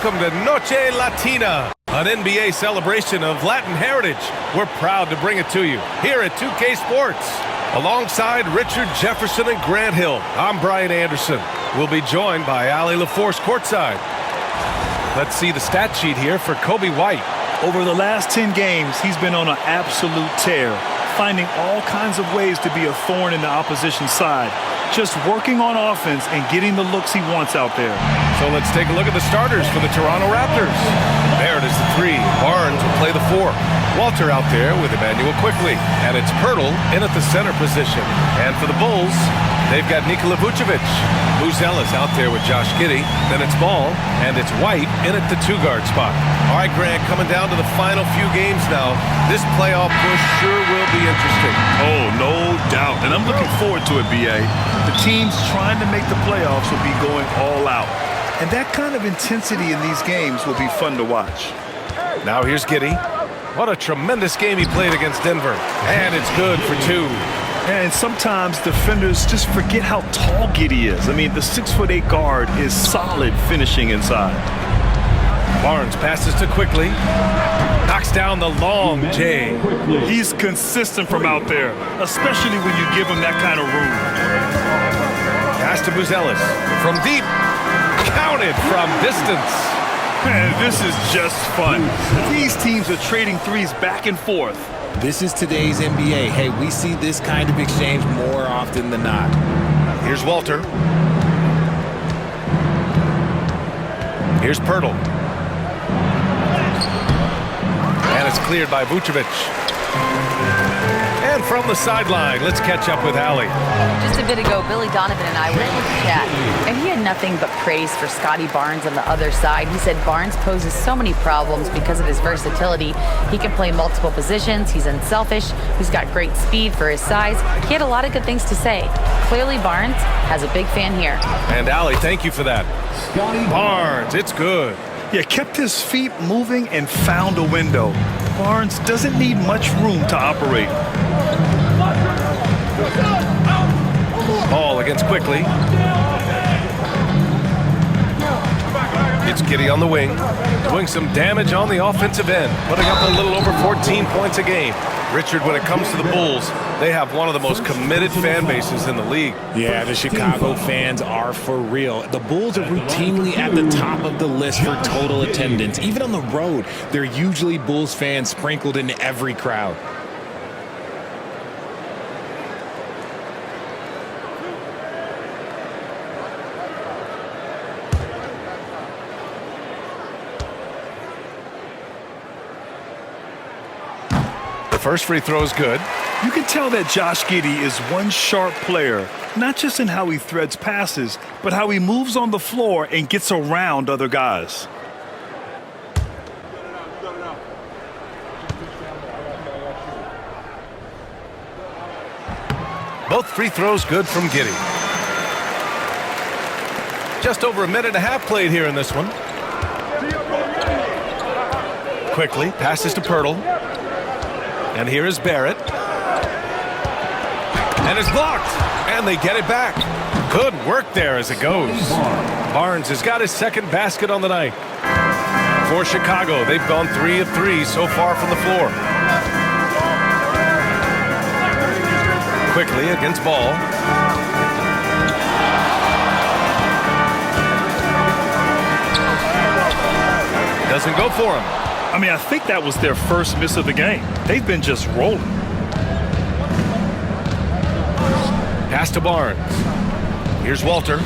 welcome to Noche Latina, an NBA celebration of Latin heritage. We're proud to bring it to you here at 2K Sports. Alongside Richard Jefferson and Grant Hill, I'm Brian Anderson. We'll be joined by Allie LaForce courtside. Let's see the stat sheet here for Kobe White. Over the last 10 games, he's been on an absolute tear, finding all kinds of ways to be a thorn in the opposition's side, just working on offense and getting the looks he wants out there. So let's take a look at the starters for the Toronto Raptors. Barrett is the 3. Barnes will play the 4. Walter out there with Emmanuel quickly. And it's Pirtle in at the center position. And for the Bulls, they've got Nikola Vucevic. Buzella's out there with Josh Giddey. Then it's Ball, and it's White in at the 2-guard spot. All right, Grant, coming down to the final few games now. This playoff push sure will be interesting. Oh, no doubt. And I'm looking forward to it, B.A. The teams trying to make the playoffs will be going all out. And that kind of intensity in these games will be fun to watch. Now here's Giddey. What a tremendous game he played against Denver. And it's good for 2. And sometimes defenders just forget how tall Giddey is. I mean, the 6'8" guard is solid finishing inside. Barnes passes to Quickly. Knocks down the long J. He's consistent from out there, especially when you give him that kind of room. Pass to Buzella's. From deep. Counted from distance. Man, this is just fun. These teams are trading threes back and forth. This is today's NBA. Hey, we see this kind of exchange more often than not. Here's Walter. Here's Pirtle. And it's cleared by Vucevic. And from the sideline, let's catch up with Allie. Just a bit ago, Billy Donovan and I were able to chat, and he had nothing but praise for Scotty Barnes on the other side. He said Barnes poses so many problems because of his versatility. He can play multiple positions. He's unselfish. He's got great speed for his size. He had a lot of good things to say. Clearly, Barnes has a big fan here. And Allie, thank you for that. Barnes, it's good. Yeah, kept his feet moving and found a window. Barnes doesn't need much room to operate. Ball against Quickly. It's Giddey on the wing, doing some damage on the offensive end, putting up a little over 14 points a game. Richard, when it comes to the Bulls, they have one of the most committed fan bases in the league. Yeah, the Chicago fans are for real. The Bulls are routinely at the top of the list for total attendance. Even on the road, there are usually Bulls fans sprinkled in every crowd. First free throw is good. You can tell that Josh Giddey is one sharp player, not just in how he threads passes, but how he moves on the floor and gets around other guys. Both free throws good from Giddey. Just over a minute and a half played here in this one. Quickly passes to Pirtle. And here is Barrett. And it's blocked. And they get it back. Good work there as it goes. Barnes has got his second basket on the night. For Chicago, they've gone 3 of 3 so far from the floor. Quickly against Ball. Doesn't go for him. I mean, I think that was their first miss of the game. They've been just rolling. Pass to Barnes. Here's Walter.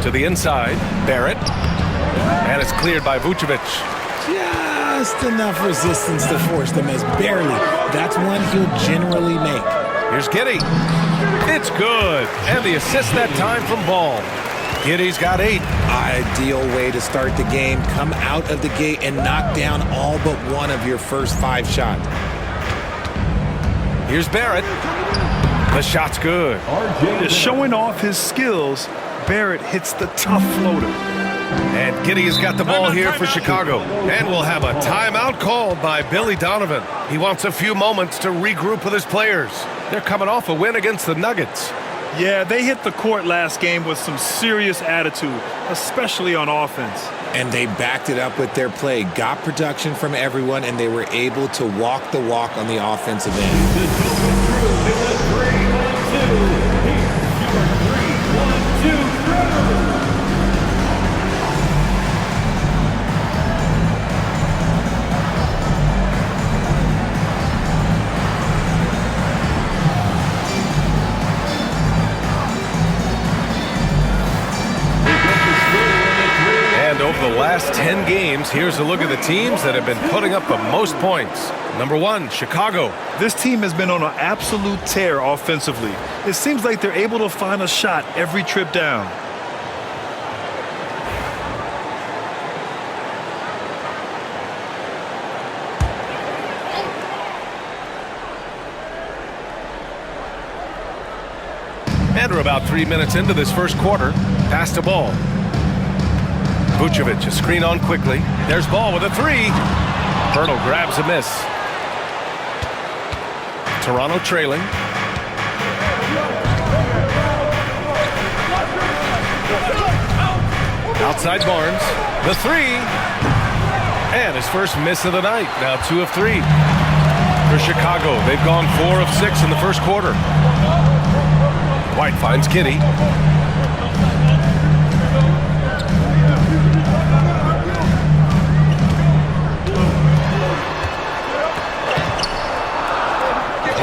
To the inside, Barrett. And it's cleared by Vucevic. Just enough resistance to force them as barely. That's one he'll generally make. Here's Giddey. It's good. And the assist that time from Ball. Giddey's got 8. Ideal way to start the game. Come out of the gate and knock down all but one of your first 5 shots. Here's Barrett. The shot's good. Just showing off his skills, Barrett hits the tough floater. And Giddey has got the ball here for Chicago. And we'll have a timeout called by Billy Donovan. He wants a few moments to regroup with his players. They're coming off a win against the Nuggets. Yeah, they hit the court last game with some serious attitude, especially on offense. And they backed it up with their play, got production from everyone, and they were able to walk the walk on the offensive end. Over the last 10 games, here's a look at the teams that have been putting up the most points. Number 1, Chicago. This team has been on an absolute tear offensively. It seems like they're able to find a shot every trip down. And we're about 3 minutes into this first quarter. Pass the ball. Vucevic, a screen on quickly. There's ball with a 3. Hurdle grabs a miss. Toronto trailing. Outside Barnes. The 3. And his first miss of the night. Now 2 of 3. For Chicago, they've gone 4 of 6 in the first quarter. White finds Kitty.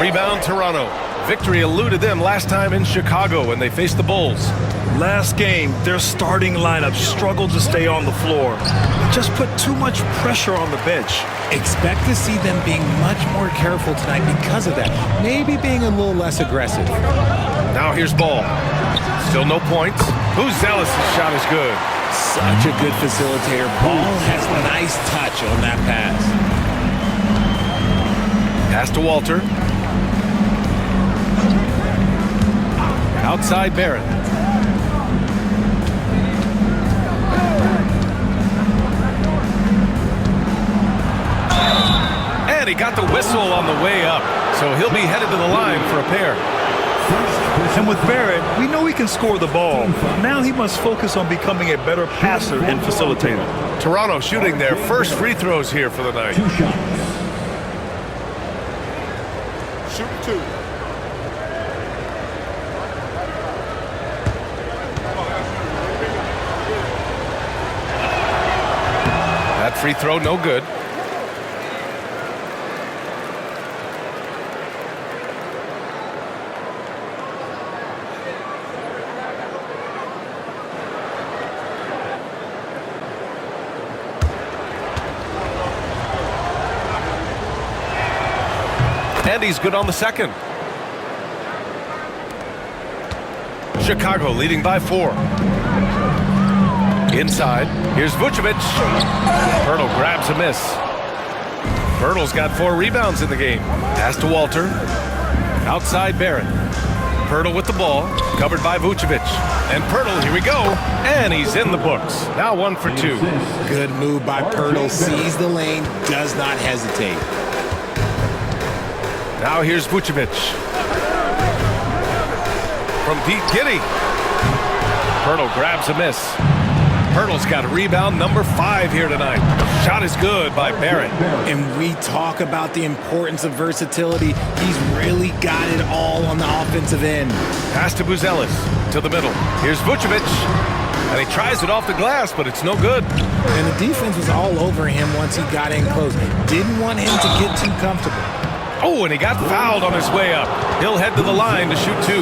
Rebound Toronto. Victory eluded them last time in Chicago when they faced the Bulls. Last game, their starting lineup struggled to stay on the floor. Just put too much pressure on the bench. Expect to see them being much more careful tonight because of that. Maybe being a little less aggressive. Now here's Ball. Still no points. Buzelis' shot is good. Such a good facilitator. Ball has a nice touch on that pass. Pass to Walter. Outside Barrett. And he got the whistle on the way up. So he'll be headed to the line for a pair. And with Barrett, we know he can score the ball. Now he must focus on becoming a better passer and facilitator. Toronto shooting their first free throws here for the night. 2 shots. Shoot 2. That free throw no good. And he's good on the second. Chicago leading by 4. Inside, here's Vucevic. Hurdle grabs a miss. Hurdle's got 4 rebounds in the game. Pass to Walter. Outside Barrett. Hurdle with the ball, covered by Vucevic. And Pirtle, here we go. And he's in the books. Now 1 for 2. Good move by Pirtle. Sees the lane, does not hesitate. Now here's Vucevic. From deep, Giddy. Pirtle grabs a miss. Pirtle's got a rebound number 5 here tonight. Shot is good by Barrett. And we talk about the importance of versatility. He's really got it all on the offensive end. Pass to Buzelis. To the middle. Here's Vucevic. And he tries it off the glass, but it's no good. And the defense was all over him once he got in close. Didn't want him to get too comfortable. Oh, and he got fouled on his way up. He'll head to the line to shoot 2.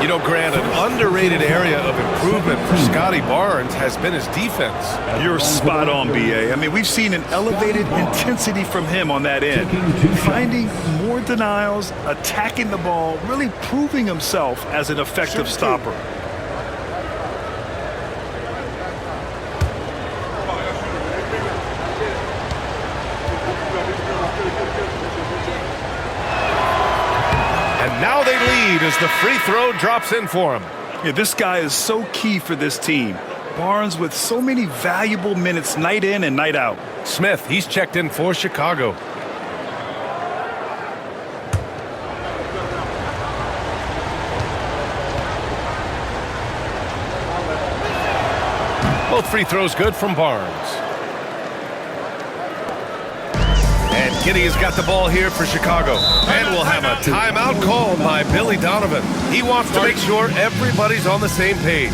You know, Grant, an underrated area of improvement for Scotty Barnes has been his defense. You're spot on, B.A. I mean, we've seen an elevated intensity from him on that end. Finding more denials, attacking the ball, really proving himself as an effective stopper. Now they lead as the free throw drops in for him. Yeah, this guy is so key for this team. Barnes with so many valuable minutes night in and night out. Smith, he's checked in for Chicago. Both free throws good from Barnes. And Giddey has got the ball here for Chicago. And we'll have a timeout called by Billy Donovan. He wants to make sure everybody's on the same page.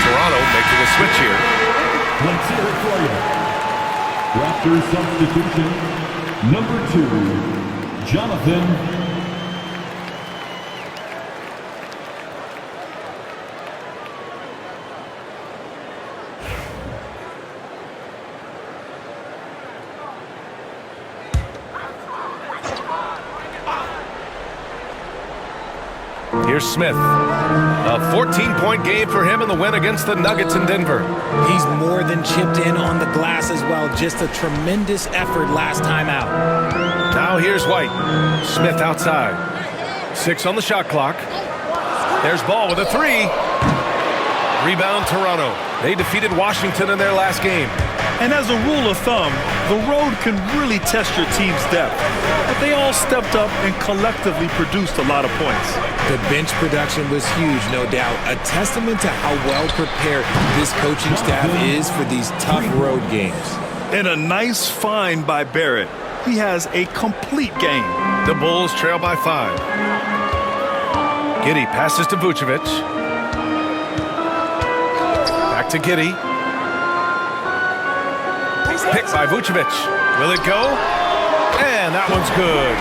Toronto making a switch here. Let's hear it for you. Raptors substitution, number 2, Jonathan. Here's Smith. A 14-point game for him in the win against the Nuggets in Denver. He's more than chipped in on the glass as well. Just a tremendous effort last time out. Now here's White. Smith outside. 6 on the shot clock. There's Ball with a 3. Rebound Toronto. They defeated Washington in their last game. And as a rule of thumb, the road can really test your team's depth. But they all stepped up and collectively produced a lot of points. The bench production was huge, no doubt. A testament to how well prepared this coaching staff is for these tough road games. And a nice find by Barrett. He has a complete game. The Bulls trail by 5. Giddey passes to Vucevic. Back to Giddey. Picked by Vucevic. Will it go? And that one's good.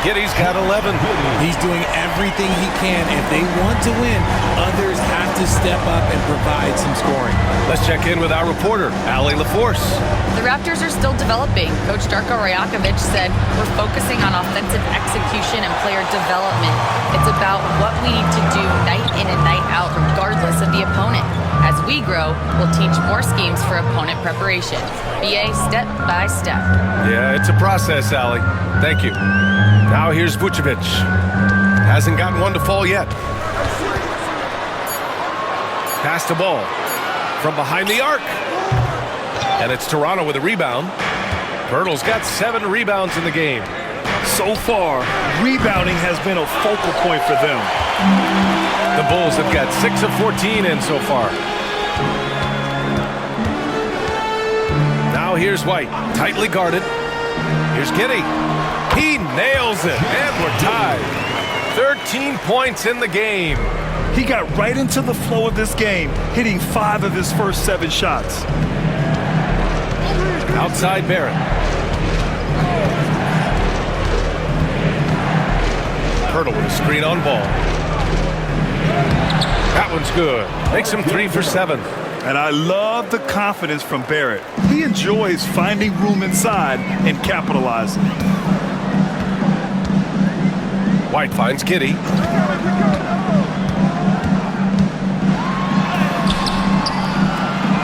Giddey's got 11. He's doing everything he can. If they want to win, others have to step up and provide some scoring. Let's check in with our reporter, Allie LaForce. The Raptors are still developing. Coach Darko Rajakovic said, we're focusing on offensive execution and player development. It's about what we need to do night in and night out, regardless of the opponent. As we grow, we'll teach more schemes for opponent preparation. BA step by step. Yeah, it's a process, Allie. Thank you. Now here's Vucevic. Hasn't gotten one to fall yet. Pass the ball from behind the arc. And it's Toronto with a rebound. Pirtle's got 7 rebounds in the game. So far, rebounding has been a focal point for them. The Bulls have got 6 of 14 in so far. Now here's White, tightly guarded. Here's Giddey. He nails it, and we're tied. 13 points in the game. He got right into the flow of this game, hitting 5 of his first 7 shots. Outside Barrett. Pirtle with a screen on Ball. That one's good. Makes him 3 for 7. And I love the confidence from Barrett. He enjoys finding room inside and capitalizing. White finds Giddey.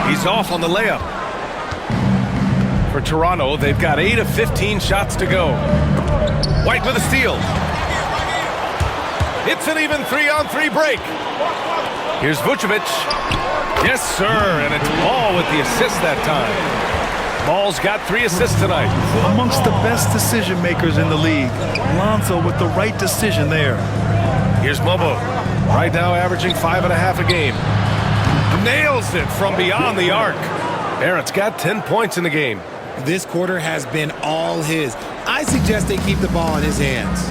He's off on the layup. For Toronto, they've got 8 of 15 shots to go. White with a steal. It's an even 3-on-3 break. Here's Vucevic. Yes, sir, and it's Ball with the assist that time. Ball's got 3 assists tonight. Amongst the best decision makers in the league. Lonzo with the right decision there. Here's Momo. Right now averaging 5.5 a game. Nails it from beyond the arc. Barrett's got 10 points in the game. This quarter has been all his. I suggest they keep the ball in his hands.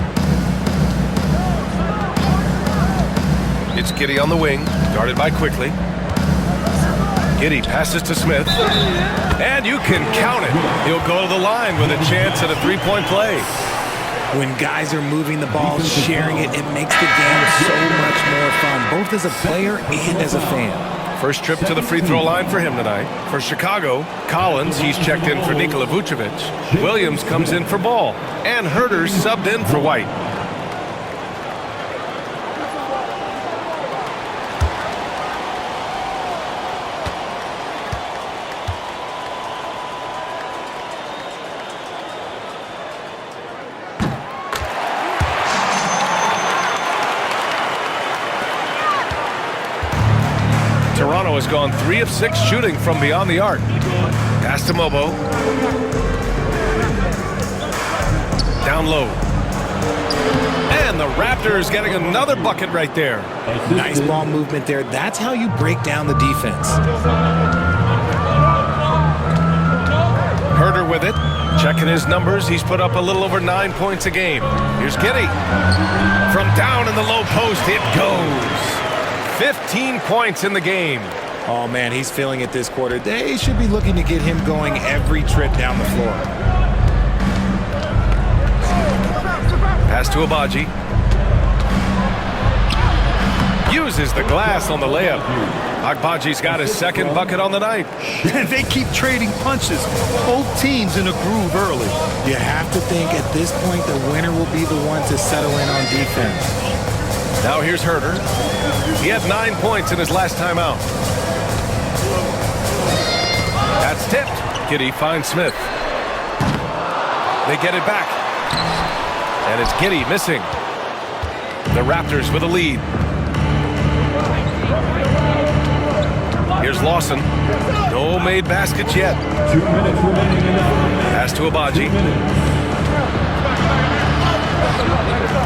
It's Giddey on the wing, guarded by Quickly. Giddey passes to Smith, and you can count it. He'll go to the line with a chance at a 3-point play. When guys are moving the ball, sharing it, it makes the game so much more fun, both as a player and as a fan. First trip to the free throw line for him tonight. For Chicago, Collins, he's checked in for Nikola Vucevic. Williams comes in for Ball, and Herter's subbed in for White. Toronto has gone 3 of 6 shooting from beyond the arc. Pass to Mobo. Down low. And the Raptors getting another bucket right there. Nice ball movement there. That's how you break down the defense. Herder with it. Checking his numbers. He's put up a little over 9 points a game. Here's Giddey. From down in the low post, it goes. 15 points in the game. Oh, man, he's feeling it this quarter. They should be looking to get him going every trip down the floor. Pass to Agbaji. Uses the glass on the layup. Agbaji's got his second bucket on the night. They keep trading punches. Both teams in a groove early. You have to think at this point the winner will be the one to settle in on defense. Now here's Herder. He had 9 points in his last time out. That's tipped. Giddey finds Smith. They get it back. And it's Giddey missing. The Raptors with a lead. Here's Lawson. No made baskets yet. 2 minutes remaining in the first. Pass to Agbaji.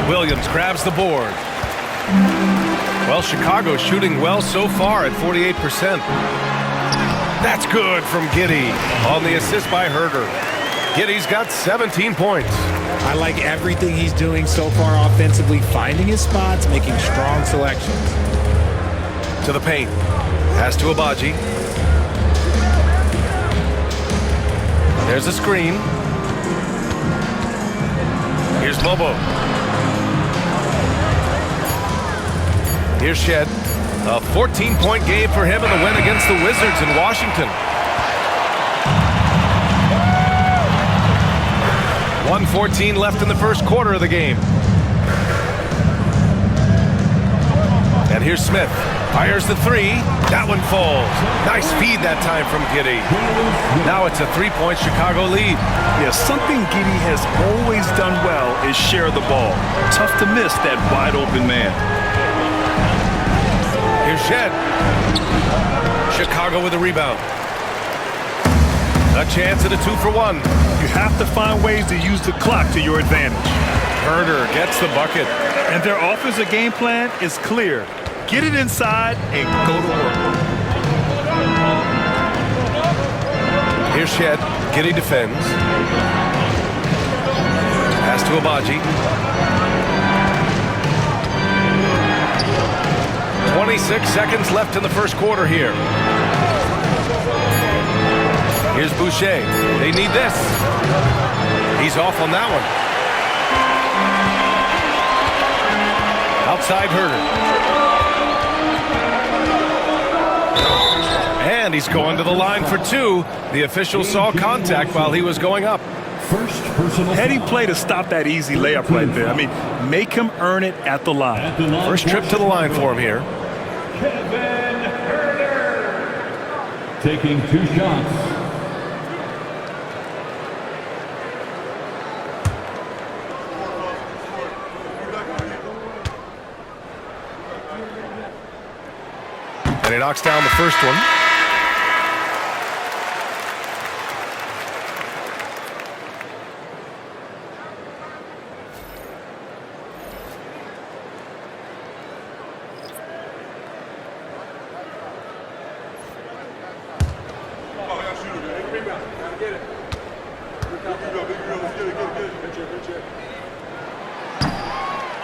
Williams grabs the board. Well, Chicago's shooting well so far at 48%. That's good from Giddey on the assist by Herder. Giddey's got 17 points. I like everything he's doing so far offensively, finding his spots, making strong selections. To the paint. Pass to Agbaji. There's a screen. Here's Mobo. Here's Shed. A 14-point game for him in the win against the Wizards in Washington. 1:14 left in the first quarter of the game. And here's Smith. Fires the three. That one falls. Nice feed that time from Giddey. Now it's a 3-point Chicago lead. Yeah, something Giddey has always done well is share the ball. Tough to miss that wide open man. Here's Shed. Chicago with a rebound. A chance at a 2-for-1. You have to find ways to use the clock to your advantage. Herder gets the bucket. And their offensive game plan is clear. Get it inside and go to work. Here's Shed. Giddey defends. Pass to Agbaji. 26 seconds left in the first quarter here. Here's Boucher. They need this. He's off on that one. Outside Herder. And he's going to the line for two. The official saw contact while he was going up. First personal Heady foul. play to stop that easy layup right there. I mean, make him earn it at the line. At the line. First trip to the line for him here. Kevin Herder. Taking 2 shots. And he knocks down the first one.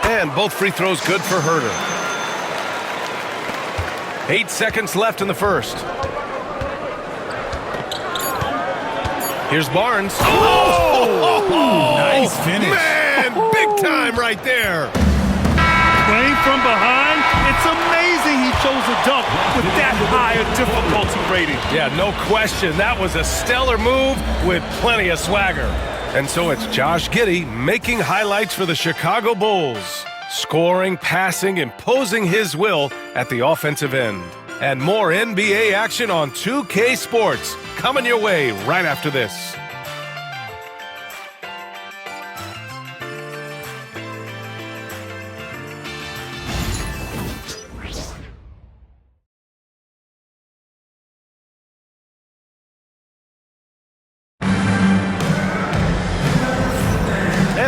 And both free throws good for Herder. 8 seconds left in the first. Here's Barnes. Oh! Nice finish. Man, big time right there. Playing from behind, it's amazing he chose a dunk with that high a difficulty rating. Yeah, no question. That was a stellar move with plenty of swagger. And so it's Josh Giddey making highlights for the Chicago Bulls. Scoring, passing, imposing his will at the offensive end. And more NBA action on 2K Sports coming your way right after this.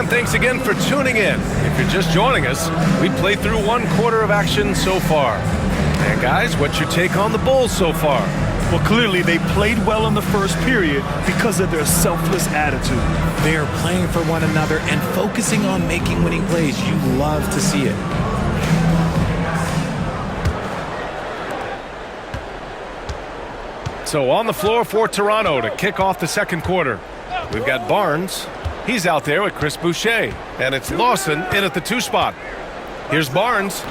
And thanks again for tuning in. If you're just joining us, we played through 1 quarter of action so far. And guys, what's your take on the Bulls so far? Well, clearly they played well in the first period because of their selfless attitude. They are playing for one another and focusing on making winning plays. You love to see it. So on the floor for Toronto to kick off the second quarter. We've got Barnes. He's out there with Chris Boucher. And it's Lawson in at the 2 spot. Here's Barnes.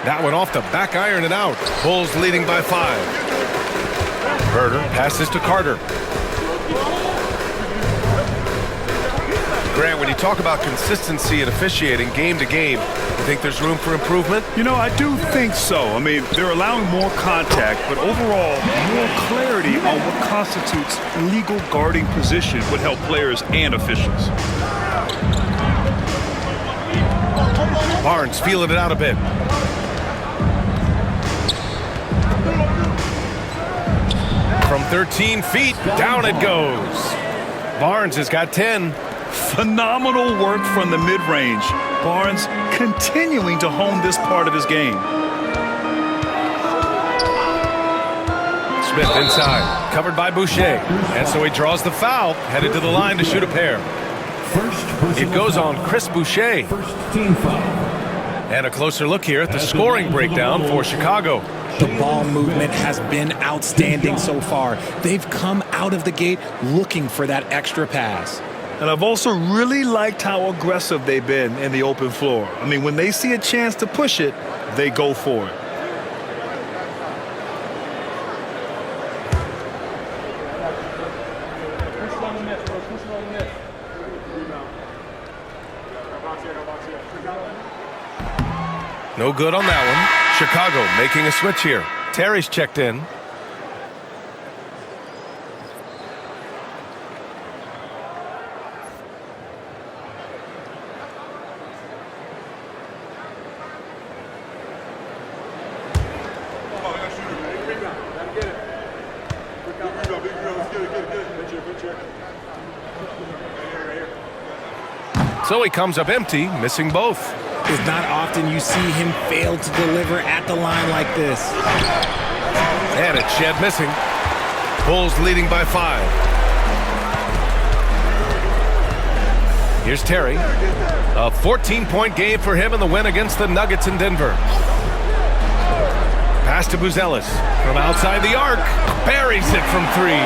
That one off the back iron and out. Bulls leading by 5. Herder passes to Carter. Grant, when you talk about consistency and officiating game to game, you think there's room for improvement? You know, I do think so. I mean, they're allowing more contact, but overall, more clarity on what constitutes legal guarding position would help players and officials. Barnes feeling it out a bit. From 13 feet, down it goes. Barnes has got 10. Phenomenal work from the mid-range. Barnes continuing to hone this part of his game. Smith inside, covered by Boucher. And so he draws the foul, headed to the line to shoot a pair. It goes on Chris Boucher. First team foul. And a closer look here at the scoring breakdown for Chicago. The ball movement has been outstanding so far. They've come out of the gate looking for that extra pass. And I've also really liked how aggressive they've been in the open floor. I mean, when they see a chance to push it, they go for it. No good on that one. Chicago making a switch here. Terry's checked in. So he comes up empty, missing both. It's not often you see him fail to deliver at the line like this. And it's Shed missing. Bulls leading by 5. Here's Terry. A 14-point game for him in the win against the Nuggets in Denver. Pass to Buzelis from outside the arc. Buries it from 3.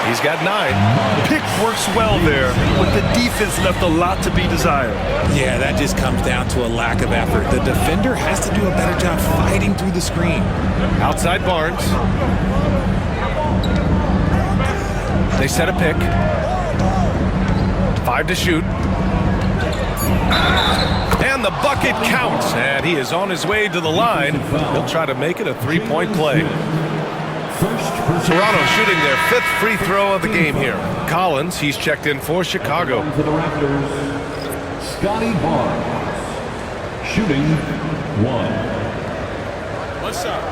He's got 9. Pick works well there, but the defense left a lot to be desired. Yeah, that just comes down to a lack of effort. The defender has to do a better job fighting through the screen. Outside Barnes. They set a pick. 5 to shoot. And the bucket counts. And he is on his way to the line. He'll try to make it a 3-point play. Toronto shooting their 5th free throw of the game here. Collins, he's checked in for Chicago. For the Raptors, Scotty Barnes, shooting 1. What's up?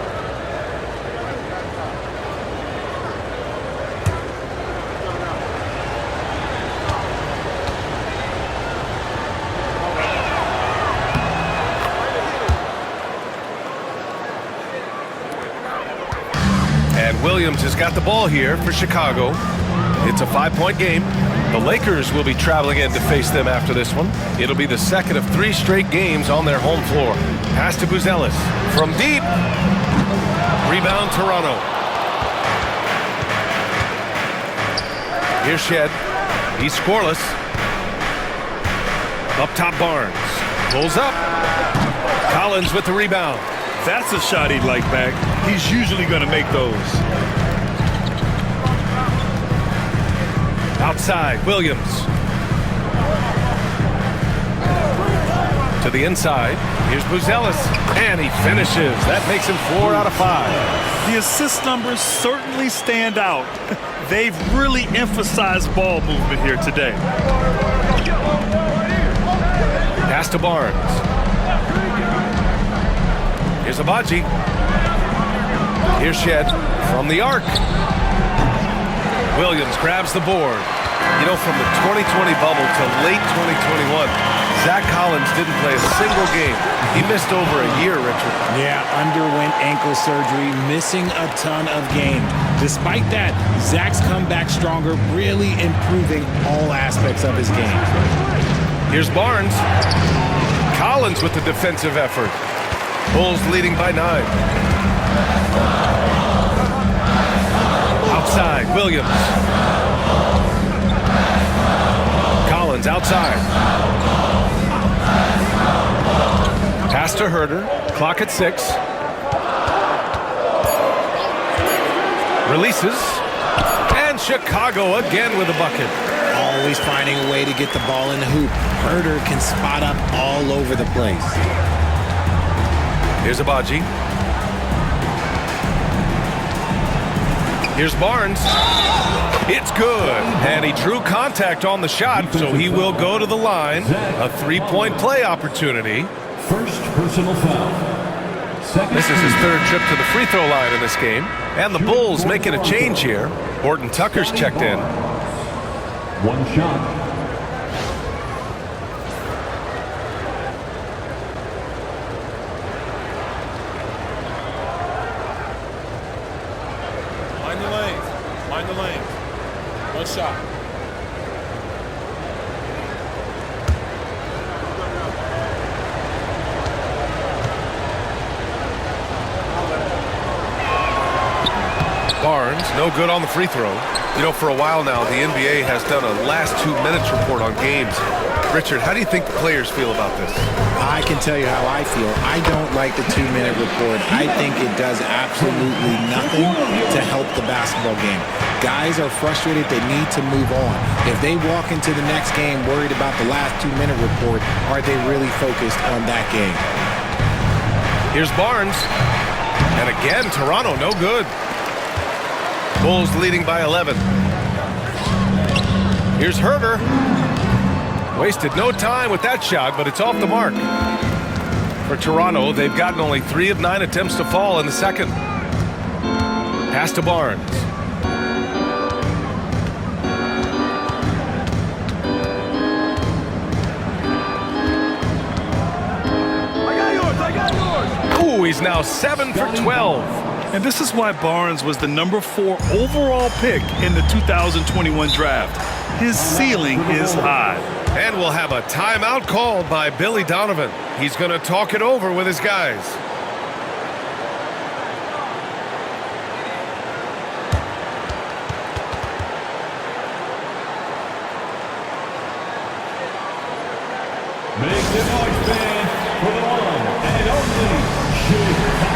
Williams has got the ball here for Chicago. It's a 5-point game. The Lakers will be traveling in to face them after this one. It'll be the second of 3 straight games on their home floor. Pass to Buzelis from deep. Rebound Toronto. Here's Shed. He's scoreless. Up top Barnes. Pulls up. Collins with the rebound. That's a shot he'd like back. He's usually going to make those. Outside, Williams. To the inside. Here's Buzelis. And he finishes. That makes him 4 out of 5. The assist numbers certainly stand out. They've really emphasized ball movement here today. Pass to Barnes. Here's Abaji. Here's Shed from the arc. Williams grabs the board. You know, from the 2020 bubble to late 2021, Zach Collins didn't play a single game. He missed over a year, Richard. Yeah, underwent ankle surgery, missing a ton of games. Despite that, Zach's come back stronger, really improving all aspects of his game. Here's Barnes. Collins with the defensive effort. Bulls leading by 9. Outside, Williams. Collins outside. Pass to Herter. Clock at 6. Releases. And Chicago again with a bucket. Always finding a way to get the ball in the hoop. Herter can spot up all over the place. Here's Abaji. Here's Barnes. It's good. And he drew contact on the shot, so he will go to the line. A 3-point play opportunity. First personal foul. This is his 3rd trip to the free throw line in this game. And the Bulls making a change here. Horton Tucker's checked in. One shot. Mind the lanes. Mind the lanes. One shot. Barnes, no good on the free throw. You know, for a while now, the NBA has done a last 2 minutes report on games. Richard, how do you think the players feel about this? I can tell you how I feel. I don't like the 2-minute report. I think it does absolutely nothing to help the basketball game. Guys are frustrated. They need to move on. If they walk into the next game worried about the last 2-minute report, are they really focused on that game? Here's Barnes. And again, Toronto, no good. Bulls leading by 11. Here's Herter. Wasted no time with that shot, but it's off the mark. For Toronto, they've gotten only 3 of 9 attempts to fall in the second. Pass to Barnes. I got yours. Ooh, he's now 7 for 12. And this is why Barnes was the number 4 overall pick in the 2021 draft. His ceiling is high. And we'll have a timeout called by Billy Donovan. He's going to talk it over with his guys. Make the noise, fans, for the one and only Chicago.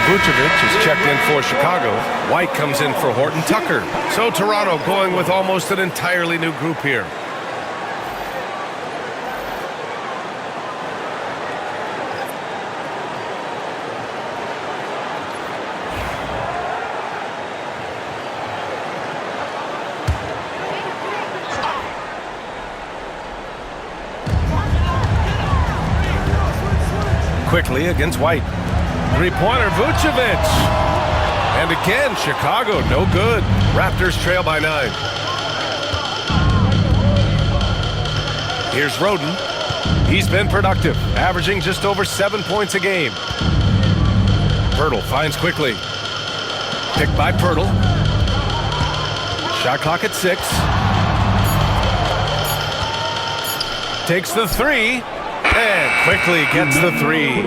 Vucevic is checked in for Chicago. White comes in for Horton Tucker. So Toronto going with almost an entirely new group here. Quickly against White. Three-pointer, Vucevic. And again, Chicago, no good. Raptors trail by 9. Here's Roden. He's been productive, averaging just over 7 points a game. Pirtle finds quickly. Picked by Pirtle. Shot clock at 6. Takes the 3. And Quickly gets the 3.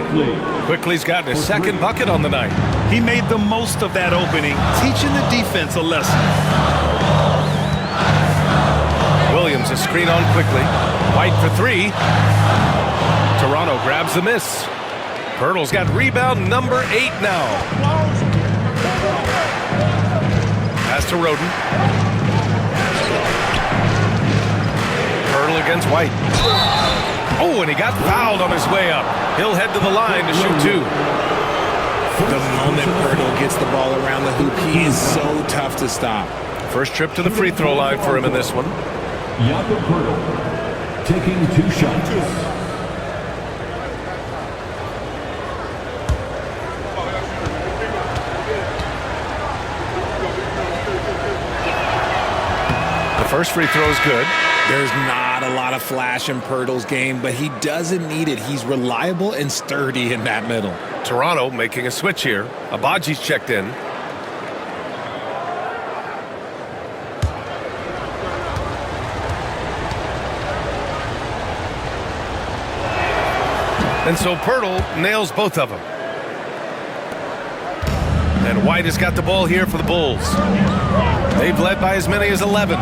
Quickly's gotten his 2nd bucket on the night. He made the most of that opening, teaching the defense a lesson. Williams a screen on Quickly. White for 3. Toronto grabs the miss. Pirtle's got rebound number 8 now. Pass to Roden. Pirtle against White. Oh, and he got fouled on his way up. He'll head to the line to shoot 2. The moment Pirtle gets the ball around the hoop, he is so tough to stop. First trip to the free throw line for him in this one. Jakob Pirtle taking 2 shots. The first free throw is good. There's not a lot of flash in Pirtle's game, but he doesn't need it. He's reliable and sturdy in that middle. Toronto making a switch here. Abaji's checked in. And so Pirtle nails both of them. And White has got the ball here for the Bulls. They've led by as many as 11.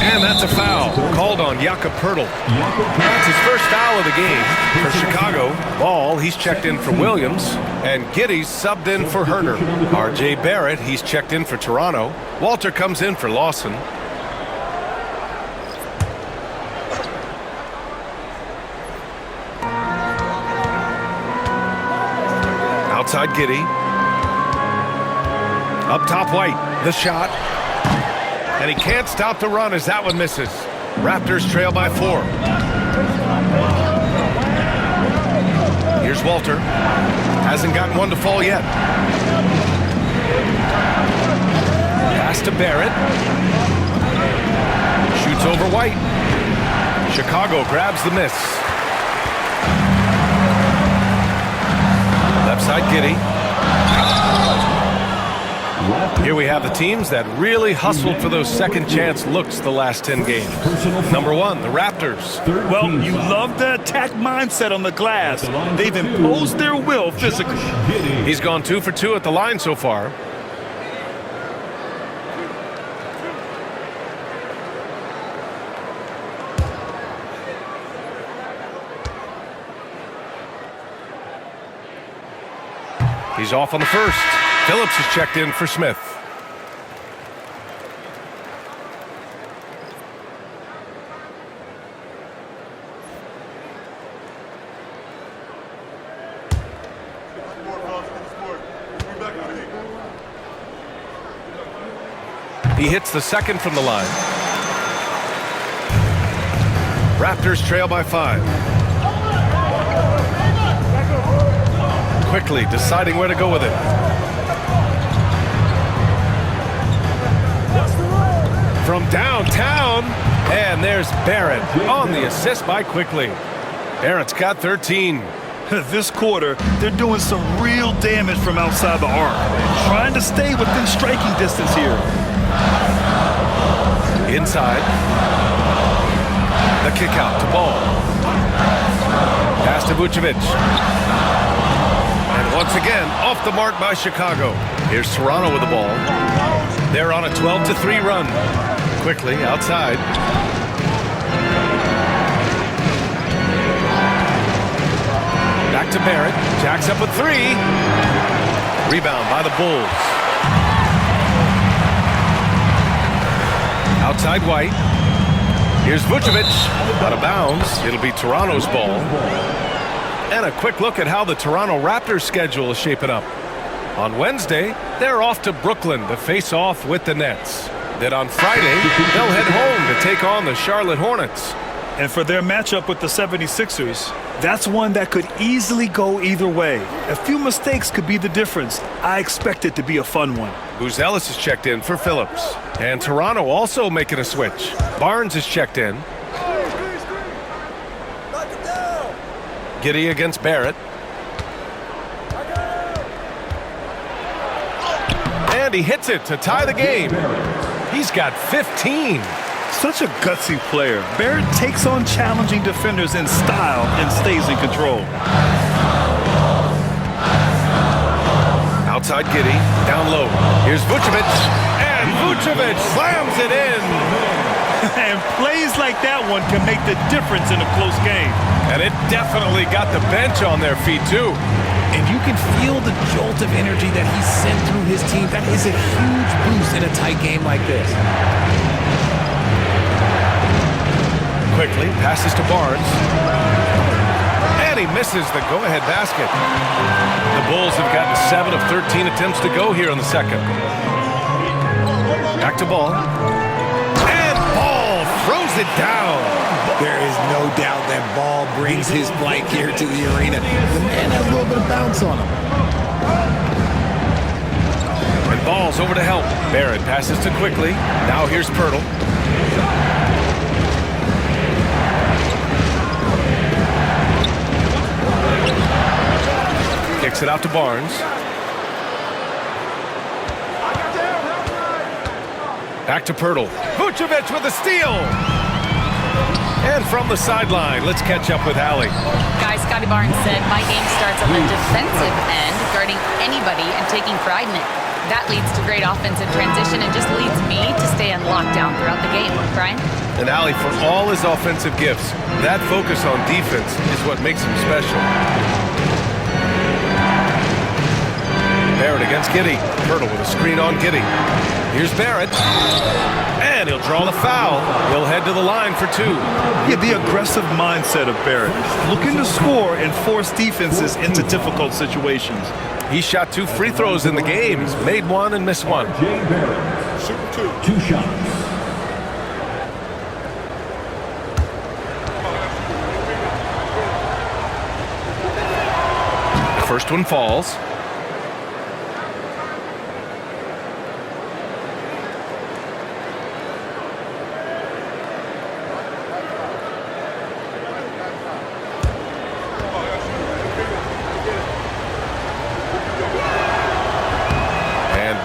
And that's a foul called on Jakob Pirtle. That's his first foul of the game for Chicago. Ball, he's checked in for Williams. And Giddey's subbed in for Herner. R.J. Barrett, he's checked in for Toronto. Walter comes in for Lawson. Outside Giddey. Up top White. The shot. And he can't stop the run as that one misses. Raptors trail by 4. Here's Walter. Hasn't gotten one to fall yet. Pass to Barrett. Shoots over White. Chicago grabs the miss. Left side Giddey. Here we have the teams that really hustled for those second chance looks the last 10 games. Number 1, the Raptors. Well, you love the attack mindset on the glass. They've imposed their will physically. He's gone 2 for 2 at the line so far. He's off on the first. Phillips is checked in for Smith. He hits the second from the line. Raptors trail by 5. Quickly deciding where to go with it. From downtown, and there's Barrett on the assist by Quickly. Barrett's got 13. This quarter, they're doing some real damage from outside the arc. Trying to stay within striking distance here. Inside. The kick out to Ball. Pass to Vucevic. And once again, off the mark by Chicago. Here's Toronto with the ball. They're on a 12-3 run. Quickly outside. Back to Barrett. Jacks up with 3. Rebound by the Bulls. Outside White. Here's Vucevic. Out of bounds. It'll be Toronto's ball. And a quick look at how the Toronto Raptors schedule is shaping up. On Wednesday, they're off to Brooklyn to face off with the Nets. Then on Friday, they'll head home to take on the Charlotte Hornets. And for their matchup with the 76ers, that's one that could easily go either way. A few mistakes could be the difference. I expect it to be a fun one. Buzelis is checked in for Phillips. And Toronto also making a switch. Barnes is checked in. Giddey against Barrett. And he hits it to tie the game. He's got 15. Such a gutsy player. Barrett takes on challenging defenders in style and stays in control. Outside Giddey, down low. Here's Vucevic, and Vucevic slams it in. And plays like that one can make the difference in a close game. And it definitely got the bench on their feet, too. And you can feel the jolt of energy that he sent through his team. That is a huge boost in a tight game like this. Quickly passes to Barnes. And he he misses the go-ahead basket. The Bulls have gotten 7 of 13 attempts to go here in the second. Back to Ball. And Ball throws it down. There is no doubt that Ball brings his flight here to the arena. The man has a little bit of bounce on him. And Ball's over to help. Barrett passes to Quickly. Now here's Pirtle. Kicks it out to Barnes. Back to Pirtle. Vucevic with a steal. And from the sideline, let's catch up with Allie. Guys, Scotty Barnes said, my game starts on the defensive end, guarding anybody and taking pride in it. That leads to great offensive transition and just leads me to stay on lockdown throughout the game. Brian? And Allie, for all his offensive gifts, that focus on defense is what makes him special. Barrett against Giddey. Pirtle with a screen on Giddey. Here's Barrett. And he'll draw the foul. He'll head to the line for 2. Yeah, the aggressive mindset of Barrett. Looking to score and force defenses into difficult situations. He shot 2 free throws in the game. He's made 1 and missed 1. Jay Barrett. Shoot 2 shots. The first one falls.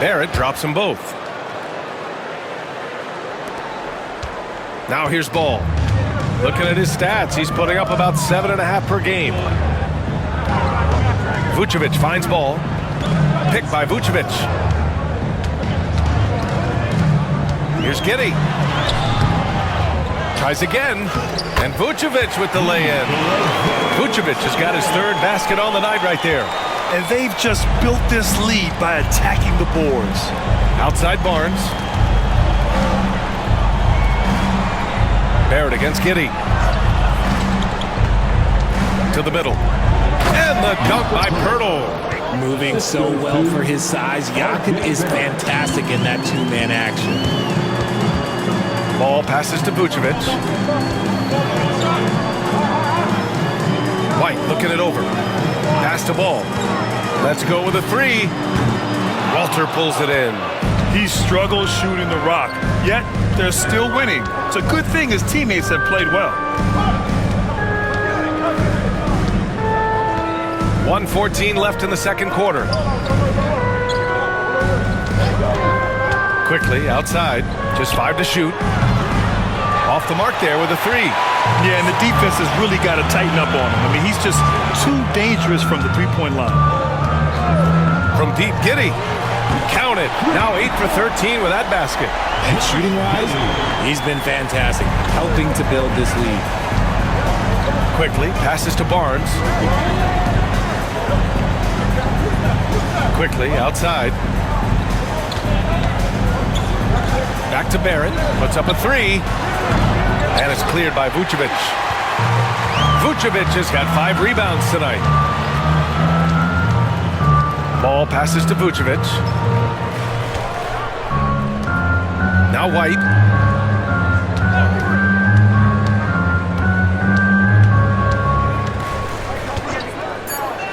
Barrett drops them both. Now here's Ball. Looking at his stats, he's putting up about 7.5 per game. Vucevic finds Ball. Picked by Vucevic. Here's Giddey. Tries again. And Vucevic with the lay-in. Vucevic has got his 3rd basket on the night right there. And they've just built this lead by attacking the boards. Outside Barnes. Barrett against Giddey. To the middle. And the dunk by Pirtle. Moving so well for his size. Jakob is fantastic in that 2-man action. Ball passes to Vucevic. White looking it over. Pass to Ball. Let's go with a 3. Walter pulls it in. He struggles shooting the rock, yet they're still winning. It's a good thing his teammates have played well. 1:14 left in the second quarter. Quickly outside, just 5 to shoot. Off the mark there with a 3. Yeah, and the defense has really got to tighten up on him. I mean, he's just too dangerous from the 3-point line. From deep, Giddey. Count it. Now 8 for 13 with that basket. And shooting-wise, he's been fantastic, helping to build this lead. Quickly passes to Barnes. Quickly outside. Back to Barrett. Puts up a 3. And it's cleared by Vucevic. Vucevic has got 5 rebounds tonight. Ball passes to Vucevic. Now White.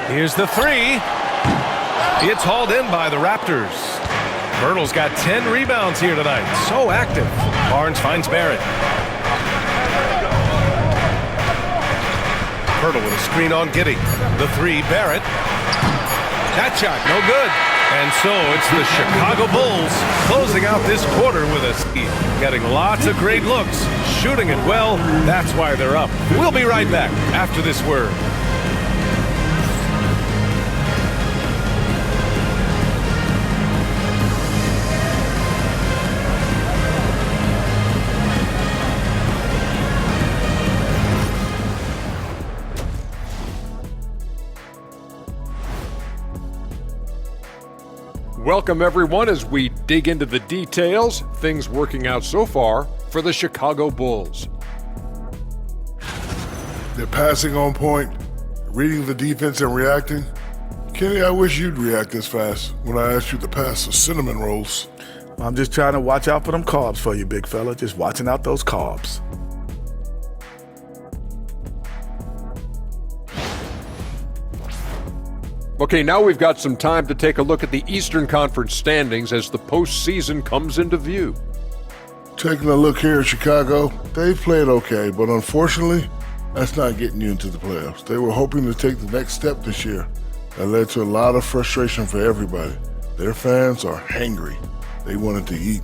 Here's the 3. It's hauled in by the Raptors. Pirtle's got 10 rebounds here tonight. So active. Barnes finds Barrett. Pirtle with a screen on Giddey. The 3, Barrett. That shot, no good. And so it's the Chicago Bulls closing out this quarter with a lead. Getting lots of great looks, shooting it well. That's why they're up. We'll be right back after this word. Welcome, everyone, as we dig into the details, things working out so far for the Chicago Bulls. They're passing on point, reading the defense and reacting. Kenny, I wish you'd react this fast when I asked you to pass the cinnamon rolls. I'm just trying to watch out for them carbs for you, big fella. Just watching out those carbs. Okay, now we've got some time to take a look at the Eastern Conference standings as the postseason comes into view. Taking a look here at Chicago, they've played okay, but unfortunately, that's not getting you into the playoffs. They were hoping to take the next step this year. That led to a lot of frustration for everybody. Their fans are hangry. They wanted to eat.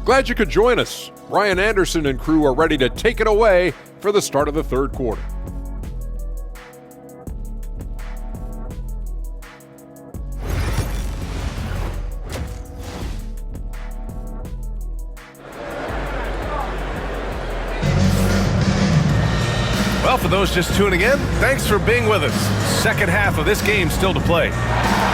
Glad you could join us. Ryan Anderson and crew are ready to take it away for the start of the third quarter. Well, for those just tuning in, thanks for being with us. Second half of this game still to play.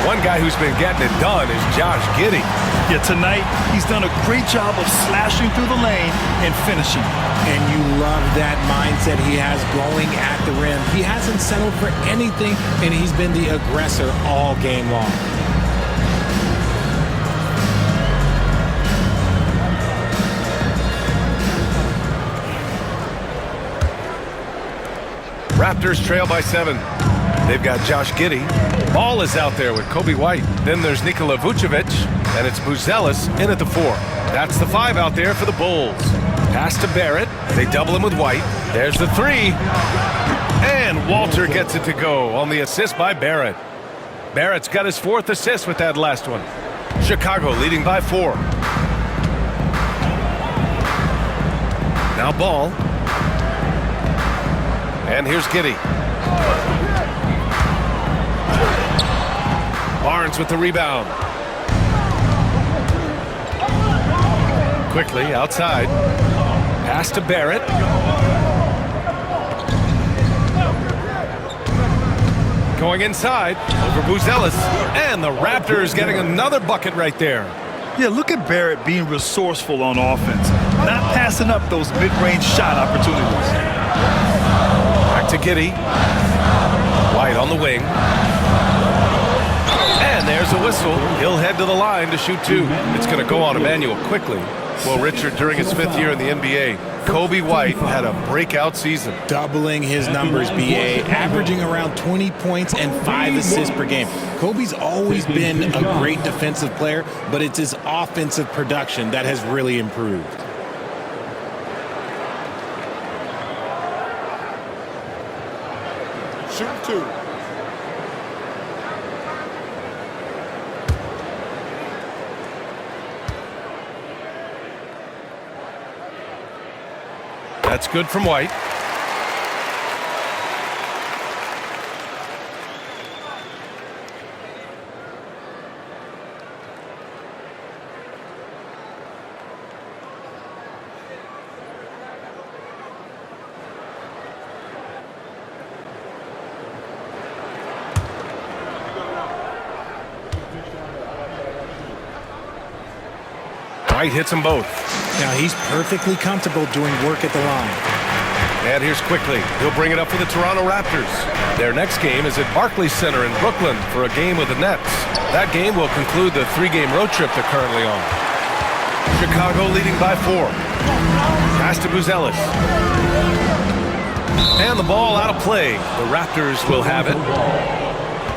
One guy who's been getting it done is Josh Giddey. Yeah, tonight he's done a great job of slashing through the lane and finishing. And you love that mindset he has going at the rim. He hasn't settled for anything, and he's been the aggressor all game long. Raptors trail by 7. They've got Josh Giddey. Ball is out there with Kobe White. Then there's Nikola Vucevic, and it's Buzelis in at the 4. That's the 5 out there for the Bulls. Pass to Barrett. They double him with White. There's the 3. And Walter gets it to go on the assist by Barrett. Barrett's got his 4th assist with that last one. Chicago leading by 4. Now Ball. And here's Giddey. Barnes with the rebound. Quickly outside. Pass to Barrett. Going inside over Buzelis. And the Raptors getting another bucket right there. Yeah, look at Barrett being resourceful on offense. Not passing up those mid-range shot opportunities. To Giddey. White on the wing. And there's a whistle. He'll head to the line to shoot 2. It's going to go on Emmanuel quickly. Well, Richard, during his 5th year in the NBA, Kobe White had a breakout season. Doubling his numbers, BA, averaging around 20 points and 5 assists per game. Kobe's always been a great defensive player, but it's his offensive production that has really improved. Shoot 2. That's good from White. White hits them both. Now he's perfectly comfortable doing work at the line. And here's Quickly. He'll bring it up for the Toronto Raptors. Their next game is at Barclays Center in Brooklyn for a game with the Nets. That game will conclude the 3-game road trip they're currently on. Chicago leading by 4. Pass to Buzelis. And the ball out of play. The Raptors will have it.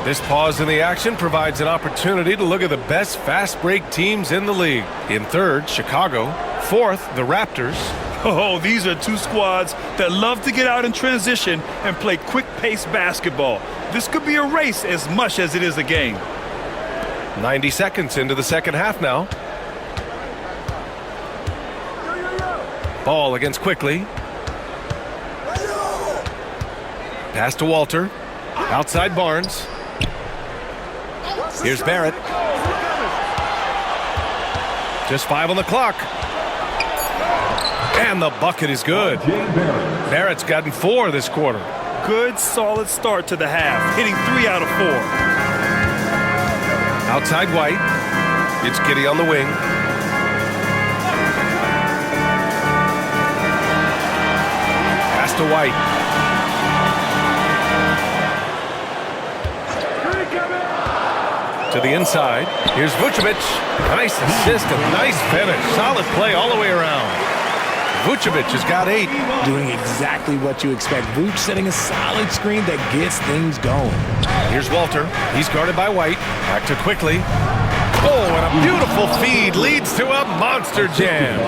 This pause in the action provides an opportunity to look at the best fast break teams in the league. In 3rd, Chicago. 4th, the Raptors. Oh, these are 2 squads that love to get out in transition and play quick-paced basketball. This could be a race as much as it is a game. 90 seconds into the second half now. Ball against Quickly. Pass to Walter. Outside Barnes. Here's Barrett. Just 5 on the clock. And the bucket is good. Barrett's gotten 4 this quarter. Good, solid start to the half, hitting 3 out of 4. Outside White. It's Giddey on the wing. Pass to White. To the inside. Here's Vucevic. Nice assist and nice finish. Solid play all the way around. Vucevic has got 8. Doing exactly what you expect. Vuce setting a solid screen that gets things going. Here's Walter. He's guarded by White. Back to Quickly. Oh, and a beautiful feed leads to a monster jam.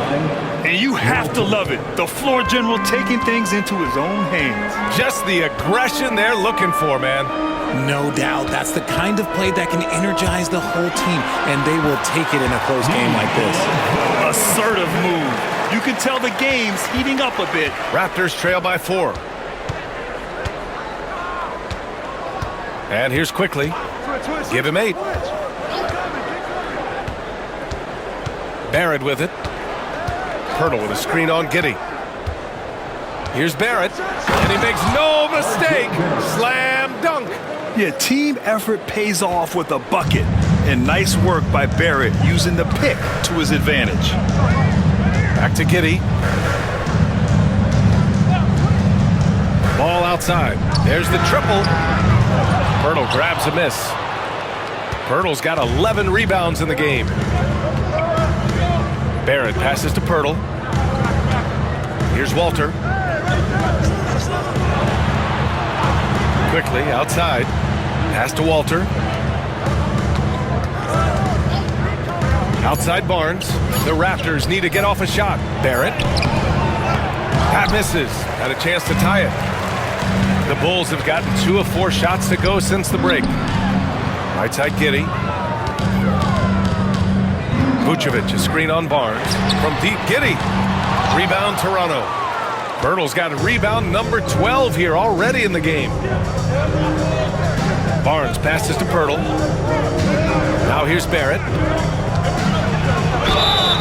And you have to love it. The floor general taking things into his own hands. Just the aggression they're looking for, man. No doubt. That's the kind of play that can energize the whole team, and they will take it in a close game like this. Assertive move. You can tell the game's heating up a bit. Raptors trail by 4. And here's Quickly. Give him 8. Barrett with it. Pirtle with a screen on Giddey. Here's Barrett, and he makes no mistake. Slam dunk. Yeah, team effort pays off with a bucket. And nice work by Barrett using the pick to his advantage. Back to Giddey. Ball outside. There's the triple. Pirtle grabs a miss. Pirtle's got 11 rebounds in the game. Barrett passes to Pirtle. Here's Walter. Quickly outside. Pass to Walter. Outside Barnes. The Raptors need to get off a shot. Barrett. That misses. Had a chance to tie it. The Bulls have gotten 2 of 4 shots to go since the break. Right side Giddey. Vucevic, a screen on Barnes. From deep, Giddey. Rebound, Toronto. Pirtle's got a rebound number 12 here already in the game. Barnes passes to Pirtle. Now here's Barrett.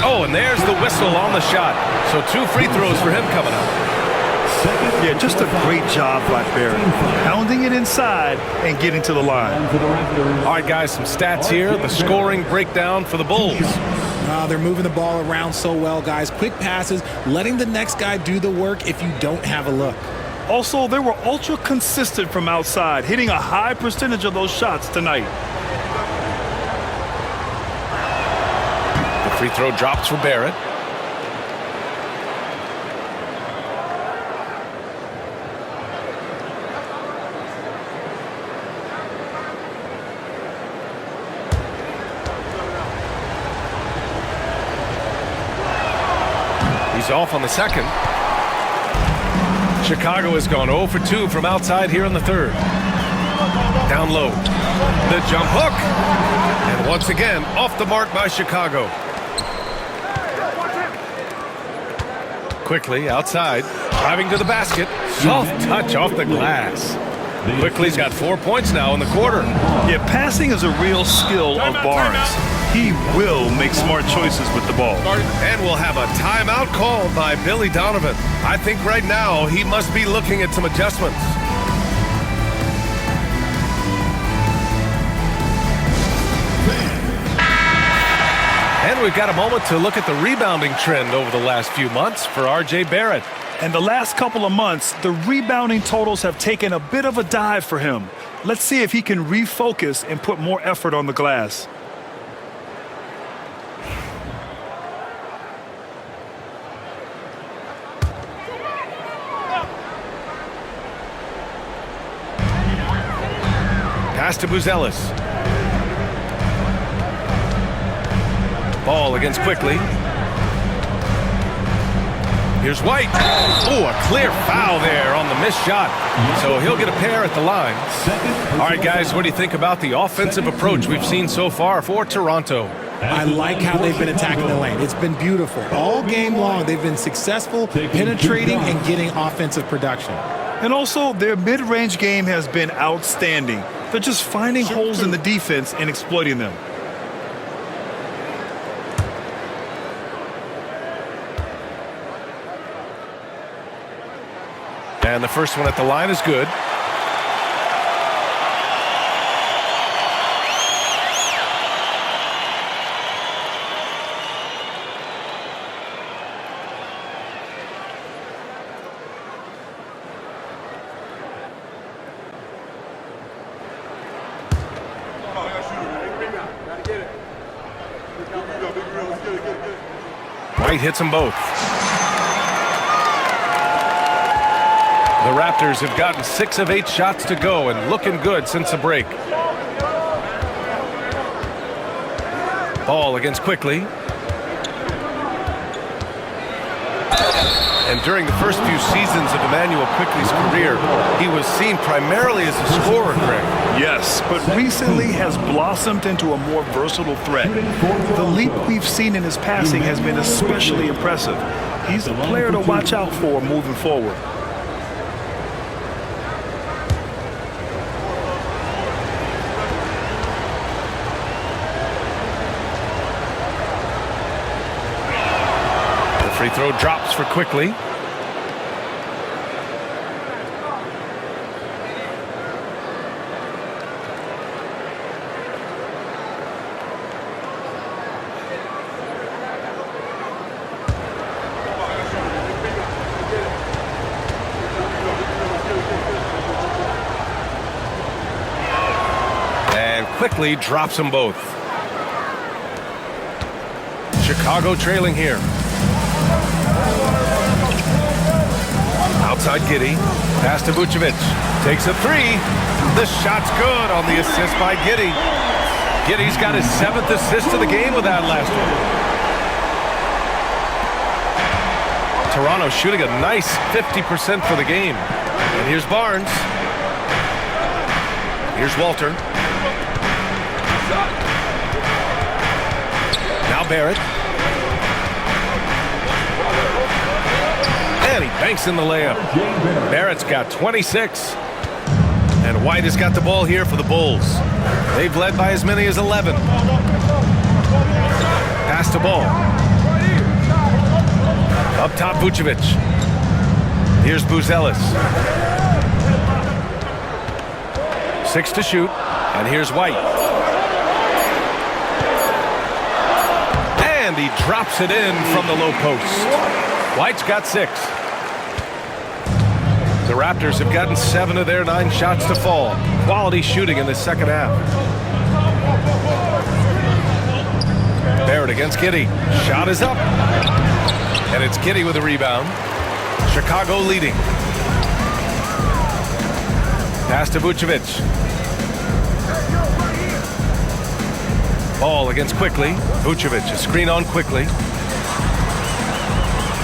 Oh, and there's the whistle on the shot. So 2 free throws for him coming up. Yeah, just a great job by Barrett. Pounding it inside and getting to the line. All right, guys, some stats here. The scoring breakdown for the Bulls. They're moving the ball around so well, guys. Quick passes, letting the next guy do the work if you don't have a look. Also, they were ultra consistent from outside, hitting a high percentage of those shots tonight. The free throw drops for Barrett. He's off on the second. Chicago has gone 0 for 2 from outside here in the third. Down low. The jump hook. And once again, off the mark by Chicago. Quickly outside. Driving to the basket. Soft touch off the glass. Quickly's got 4 points now in the quarter. Yeah, passing is a real skill of Barnes. He will make smart choices with the ball. And we'll have a timeout called by Billy Donovan. I think right now he must be looking at some adjustments. And we've got a moment to look at the rebounding trend over the last few months for R.J. Barrett. And the last couple of months, the rebounding totals have taken a bit of a dive for him. Let's see if he can refocus and put more effort on the glass. Pass to Buzelis. Ball against Quickly. Here's White. Oh, a clear foul there on the missed shot. So he'll get a pair at the line. All right, guys, what do you think about the offensive approach we've seen so far for Toronto? I like how they've been attacking the lane. It's been beautiful. All game long, they've been successful penetrating and getting offensive production. And also, their mid-range game has been outstanding. They're just finding holes in the defense and exploiting them. And the first one at the line is good. White hits them both. The Raptors have gotten 6 of 8 shots to go and looking good since the break. Ball against Quickly. And during the first few seasons of Emmanuel Quickly's career, he was seen primarily as a scorer, Greg. Yes, but recently has blossomed into a more versatile threat. The leap we've seen in his passing has been especially impressive. He's a player to watch out for moving forward. Free throw drops for Quickly. And Quickly drops them both. Chicago trailing here. Outside Giddey. Pass to Vucevic. Takes a 3. The shot's good on the assist by Giddey. Giddey's got his 7th assist of the game with that last one. Toronto shooting a nice 50% for the game. And here's Barnes. Here's Walter. Now Barrett. And he banks in the layup. Barrett's got 26. And White has got the ball here for the Bulls. They've led by as many as 11. Pass to Ball. Up top, Vucevic. Here's Buzelis. 6 to shoot. And here's White. And he drops it in from the low post. White's got 6. The Raptors have gotten 7 of their 9 shots to fall. Quality shooting in the second half. Barrett against Giddey. Shot is up. And it's Giddey with a rebound. Chicago leading. Pass to Vucevic. Ball against Quickly. Vucevic, a screen on Quickly.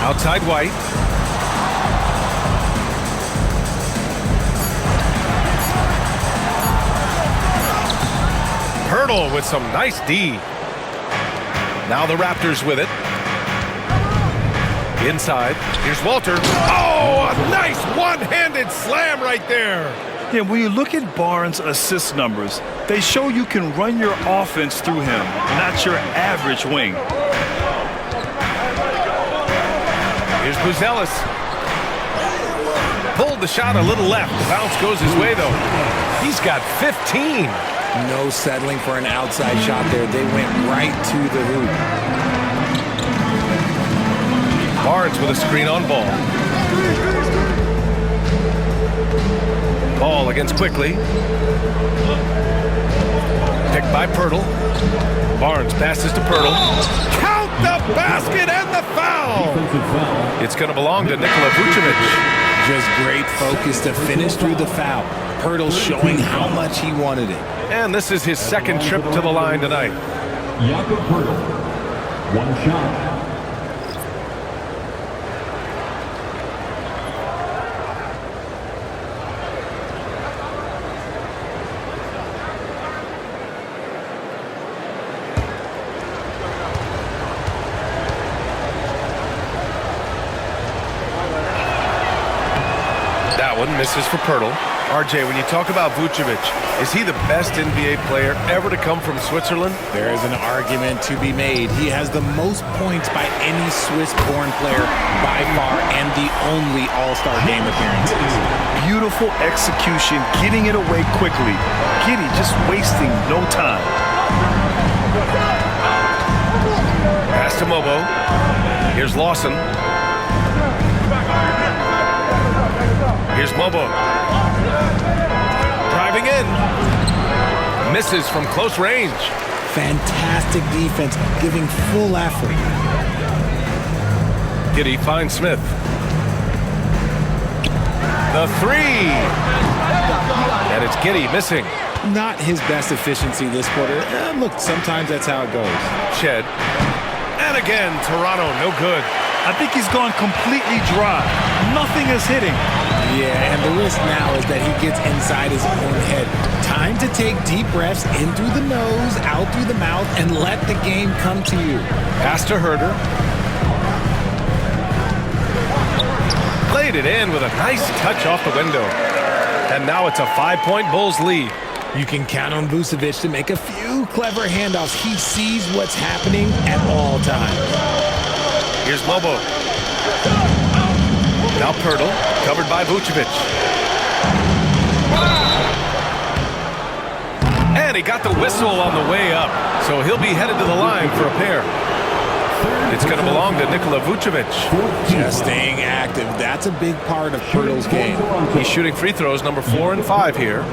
Outside White. Hurdle with some nice D. Now the Raptors with it. Inside. Here's Walter. Oh, a nice one-handed slam right there. Yeah, when you look at Barnes' assist numbers, they show you can run your offense through him, not your average wing. Here's Buzelis. Pulled the shot a little left. Bounce goes his way, though. He's got 15. No settling for an outside shot there. They went right to the hoop. Barnes with a screen on Ball. Ball against Quickly. Picked by Pirtle. Barnes passes to Pirtle. Count the basket and the foul! It's going to belong to Nikola Vucevic. Just great focus to finish through the foul. Pirtle showing how much he wanted it. And this is his second trip to the line tonight. Jakob Pirtle, 1 shot. That one misses for Pirtle. RJ, when you talk about Vucevic, is he the best NBA player ever to come from Switzerland? There is an argument to be made. He has the most points by any Swiss-born player by far and the only All-Star game appearances. Beautiful execution, getting it away quickly. Giddey just wasting no time. Pass to Mobo. Here's Lawson. Here's Mobo. Driving in. Misses from close range. Fantastic defense, giving full effort. Giddey finds Smith. The three. And it's Giddey missing. Not his best efficiency this quarter. Look, sometimes that's how it goes. Shed. And again, Toronto, no good. I think he's gone completely dry. Nothing is hitting. Yeah, and the risk now is that he gets inside his own head. Time to take deep breaths in through the nose, out through the mouth, and let the game come to you. Pass to Herter. Laid it in with a nice touch off the window. And now it's a 5-point Bulls lead. You can count on Vucevic to make a few clever handoffs. He sees what's happening at all times. Here's Lobo. Now Pirtle, covered by Vucevic. And he got the whistle on the way up, so he'll be headed to the line for a pair. It's going to belong to Nikola Vucevic. Just staying active. That's a big part of Pirtle's game. He's shooting free throws number 4 and 5 here.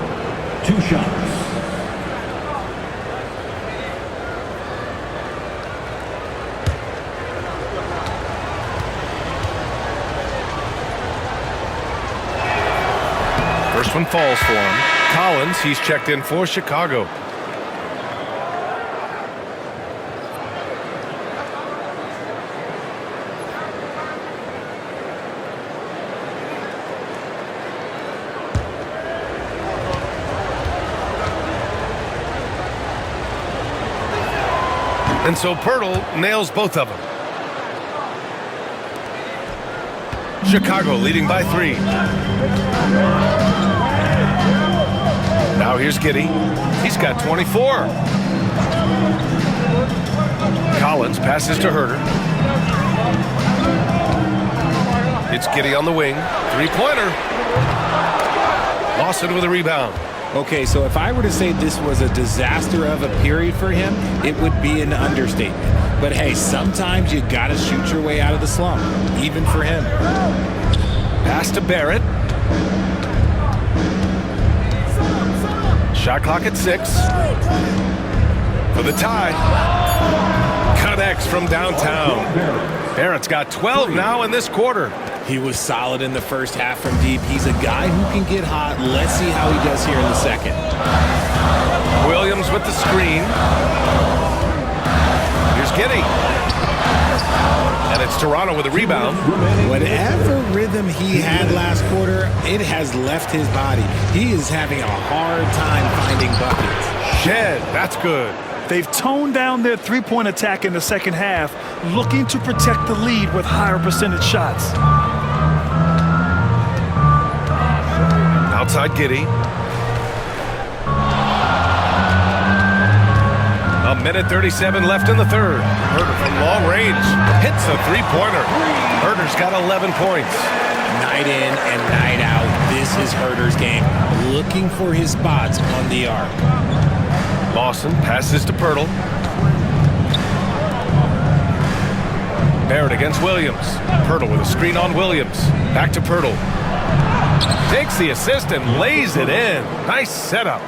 2 shots. First one falls for him. Collins, he's checked in for Chicago. And so Pirtle nails both of them. Chicago leading by 3. Now here's Giddey. He's got 24. Collins passes to Herter. It's Giddey on the wing. 3-pointer. Lawson with a rebound. Okay, so if I were to say this was a disaster of a period for him, it would be an understatement. But hey, sometimes you gotta shoot your way out of the slump, even for him. Pass to Barrett. Shot clock at 6. For the tie. Connects from downtown. Barrett's got 12 now in this quarter. He was solid in the first half from deep. He's a guy who can get hot. Let's see how he does here in the second. Williams with the screen. Here's Giddey. And it's Toronto with a rebound. Whatever rhythm he had last quarter, it has left his body. He is having a hard time finding buckets. Shed, that's good. They've toned down their three-point attack in the second half, looking to protect the lead with higher percentage shots. Outside Giddey. A minute 37 left in the third. Herter from long range hits a 3-pointer. Herter's got 11 points. Night in and night out, this is Herter's game. Looking for his spots on the arc. Lawson passes to Pirtle. Barrett against Williams. Pirtle with a screen on Williams. Back to Pirtle. Takes the assist and lays it in. Nice setup.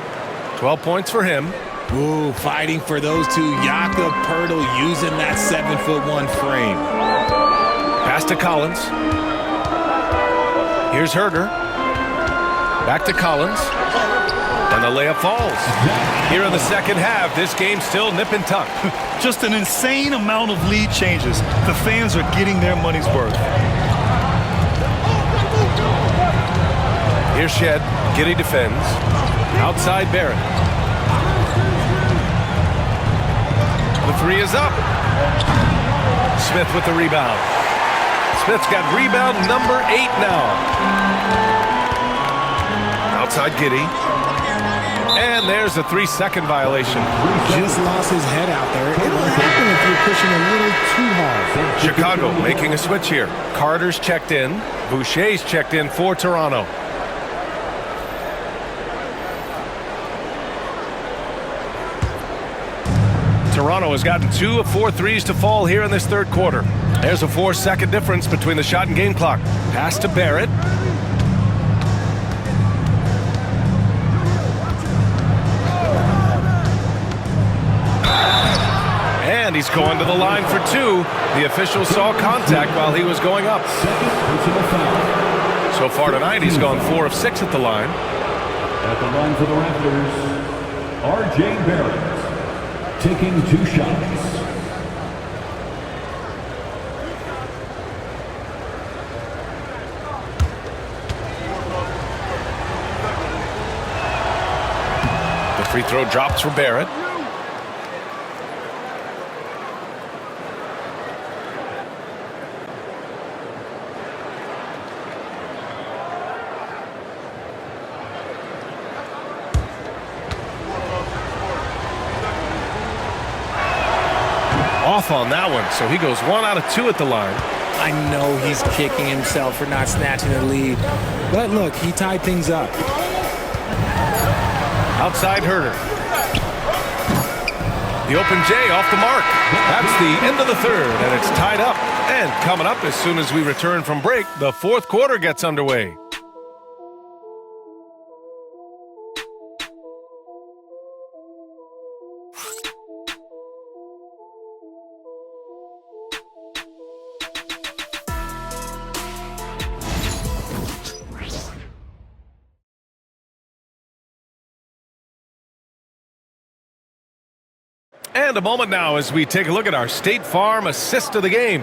12 points for him. Ooh, fighting for those two. Jakob Pirtle using that 7'1" frame. Pass to Collins. Here's Herter. Back to Collins. And the layup falls. Here in the second half, this game's still nip and tuck. Just an insane amount of lead changes. The fans are getting their money's worth. Here's Shed. Giddey defends. Outside Barrett. The 3 is up. Smith with the rebound. Smith's got rebound number 8 now. Outside Giddey. And there's a 3-second violation. Just lost his head out there. It'll happen if you're pushing a little too hard. Chicago making a switch here. Carter's checked in. Boucher's checked in for Toronto. Toronto has gotten 2 of 4 threes to fall here in this third quarter. There's a 4-second difference between the shot and game clock. Pass to Barrett. And he's going to the line for two. The official saw contact while he was going up. Second personal foul. So far tonight, he's gone 4 of 6 at the line. At the line for the Raptors, R.J. Barrett, taking 2 shots. The free throw drops for Barrett. Off on that one, so he goes 1 out of 2 at the line. I know he's kicking himself for not snatching the lead. But look, he tied things up. Outside Herter. The open J off the mark. That's the end of the third, and it's tied up. And coming up as soon as we return from break, the fourth quarter gets underway. And a moment now as we take a look at our State Farm assist of the game.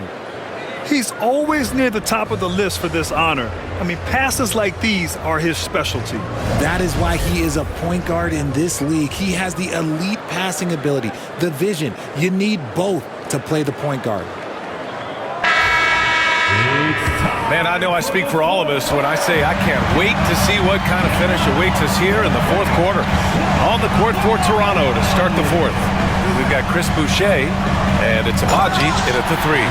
He's always near the top of the list for this honor. I mean, passes like these are his specialty. That is why he is a point guard in this league. He has the elite passing ability, the vision. You need both to play the point guard. Man, I know I speak for all of us when I say I can't wait to see what kind of finish awaits us here in the fourth quarter. On the court for Toronto to start the fourth. We've got Chris Boucher, and it's Abaji in at the 3.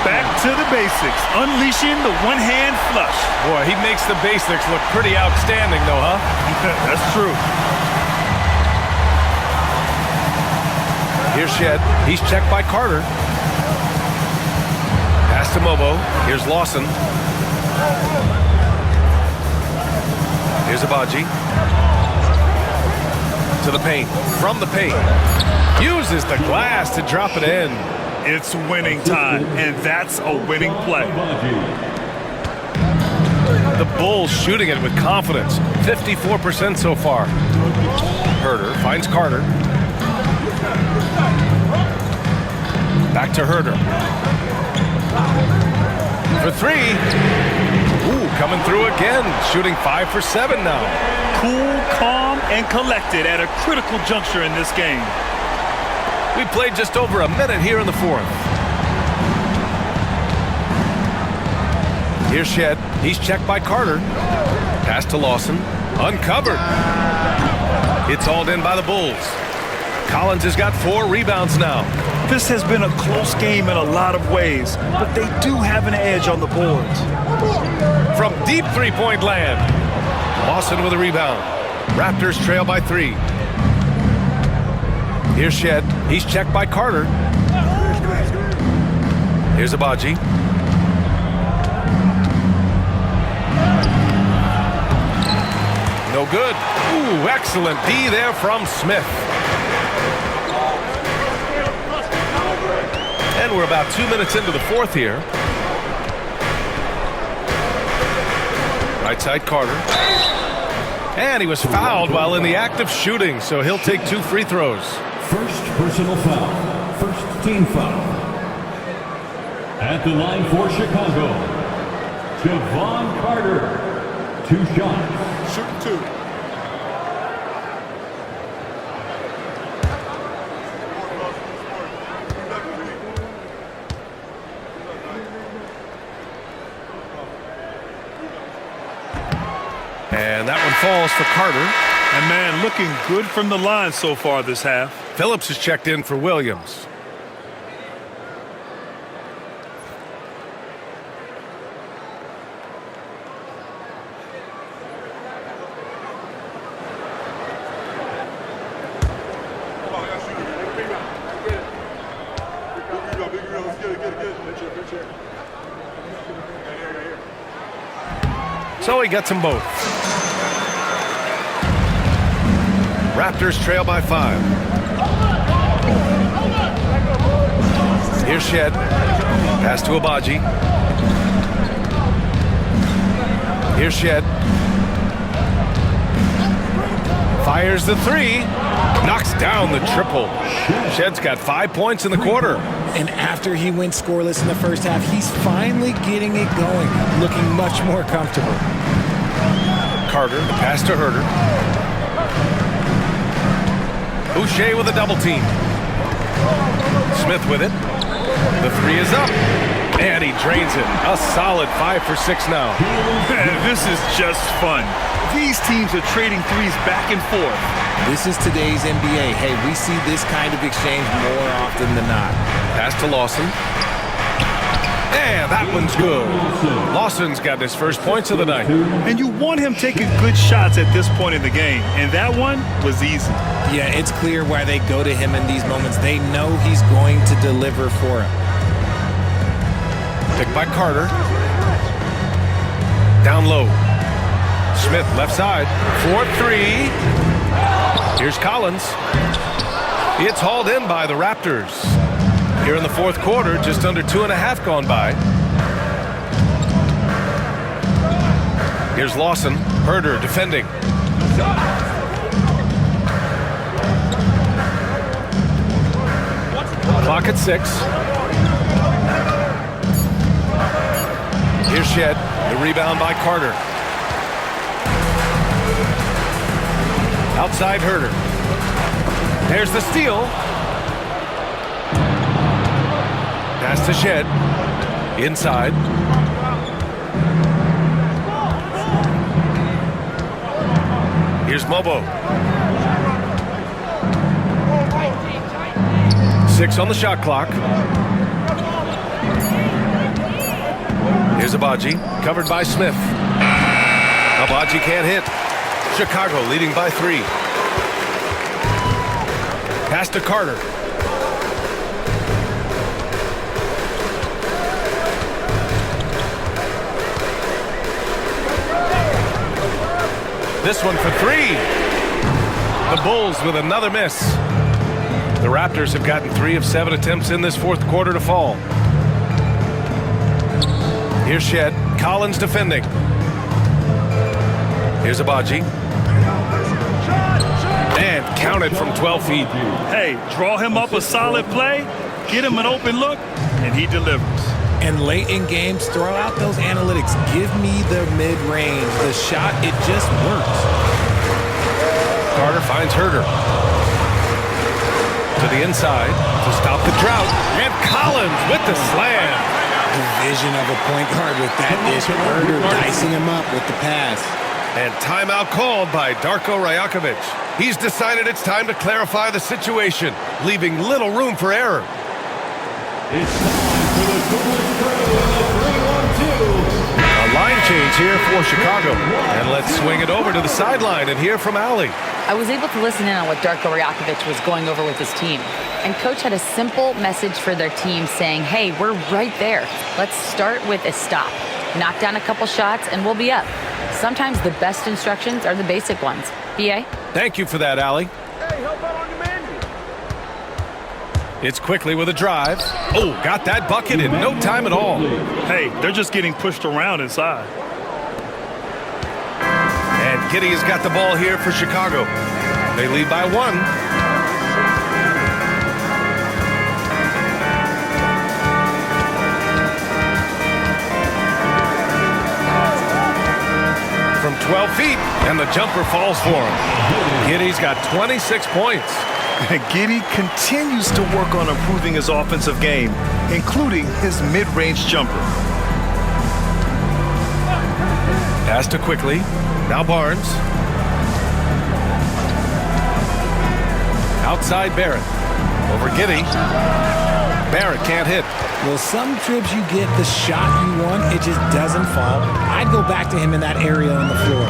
Back to the basics, unleashing the one-hand flush. Boy, he makes the basics look pretty outstanding, though, huh? That's true. Here's Shed. He's checked by Carter. Pass to Mobo. Here's Lawson. Here's Abaji. To the paint. From the paint. Uses the glass to drop it in. It's winning time, and that's a winning play. The Bulls shooting it with confidence. 54% so far. Herter finds Carter. Back to Herter. For 3. Ooh, coming through again. Shooting 5 for 7 now. Cool, calm, and collected at a critical juncture in this game. We played just over a minute here in the fourth. Here's Shed. He's checked by Carter. Pass to Lawson. Uncovered. It's hauled in by the Bulls. Collins has got 4 rebounds now. This has been a close game in a lot of ways, but they do have an edge on the boards. From deep three-point land. Lawson with a rebound. Raptors trail by 3. Here's Shed. He's checked by Carter. Here's Abaji. No good. Ooh, excellent D there from Smith. And we're about 2 minutes into the fourth here. Right side Carter. And he was fouled while in the act of shooting, so he'll take 2 free throws. First personal foul. First team foul. At the line for Chicago, Javon Carter. 2 shots. Shooting 2. And that one falls for Carter. And man, looking good from the line so far this half. Phillips has checked in for Williams. So he gets them both. Raptors trail by 5. Here's Shed. Pass to Abaji. Here's Shed. Fires the three. Knocks down the triple. Shed's got 5 points in the quarter. And after he went scoreless in the first half, he's finally getting it going, looking much more comfortable. Carter, the pass to Herter. Boucher with a double team. Smith with it. The three is up. And he drains it. A solid 5 for 6 now. Man, this is just fun. These teams are trading threes back and forth. This is today's NBA. Hey, we see this kind of exchange more often than not. Pass to Lawson. And that one's good. Lawson's got his first points of the night. And you want him taking good shots at this point in the game. And that one was easy. Yeah, it's clear why they go to him in these moments. They know he's going to deliver for him. Picked by Carter. Down low. Smith left side. 4-3. Here's Collins. It's hauled in by the Raptors. Here in the fourth quarter, just under 2.5 gone by. Here's Lawson. Herter defending. Clock at 6. Here's Shed. The rebound by Carter. Outside Herter. There's the steal. Pass to Shed. Inside. Here's Mobo. 6 on the shot clock. Here's Abaji, covered by Smith. Abaji can't hit. Chicago leading by 3. Pass to Carter. This one for 3. The Bulls with another miss. The Raptors have gotten 3 of 7 attempts in this fourth quarter to fall. Here's Shed. Collins defending. Here's Abaji. And counted from 12 feet. Hey, draw him up a solid play, get him an open look, and he delivers. And late in games, throw out those analytics. Give me the mid-range. The shot, it just works. Carter finds Herter. To the inside to stop the drought. And Collins with the slam. The vision of a point guard with that dish. Herter dicing him up with the pass. And timeout called by Darko Rajakovic. He's decided it's time to clarify the situation, leaving little room for error. It's time for the Golden Crew in the 3-1-2. A line change here for Chicago. And let's swing it over to the sideline and hear from Allie. I was able to listen in on what Darko Rajakovic was going over with his team. And Coach had a simple message for their team saying, hey, we're right there. Let's start with a stop. Knock down a couple shots and we'll be up. Sometimes the best instructions are the basic ones. BA? Thank you for that, Allie. Hey, help out on the menu. It's quickly with a drive. Oh, got that bucket in no time at all. Hey, they're just getting pushed around inside. And Giddy has got the ball here for Chicago. They lead by 1. From 12 feet, and the jumper falls for him. Giddy's got 26 points. Giddy continues to work on improving his offensive game, including his mid-range jumper. Pass to Quickly. Now Barnes. Outside Barrett. Over Giddy. Barrett can't hit. Well, some trips you get the shot you want, it just doesn't fall. I'd go back to him in that area on the floor.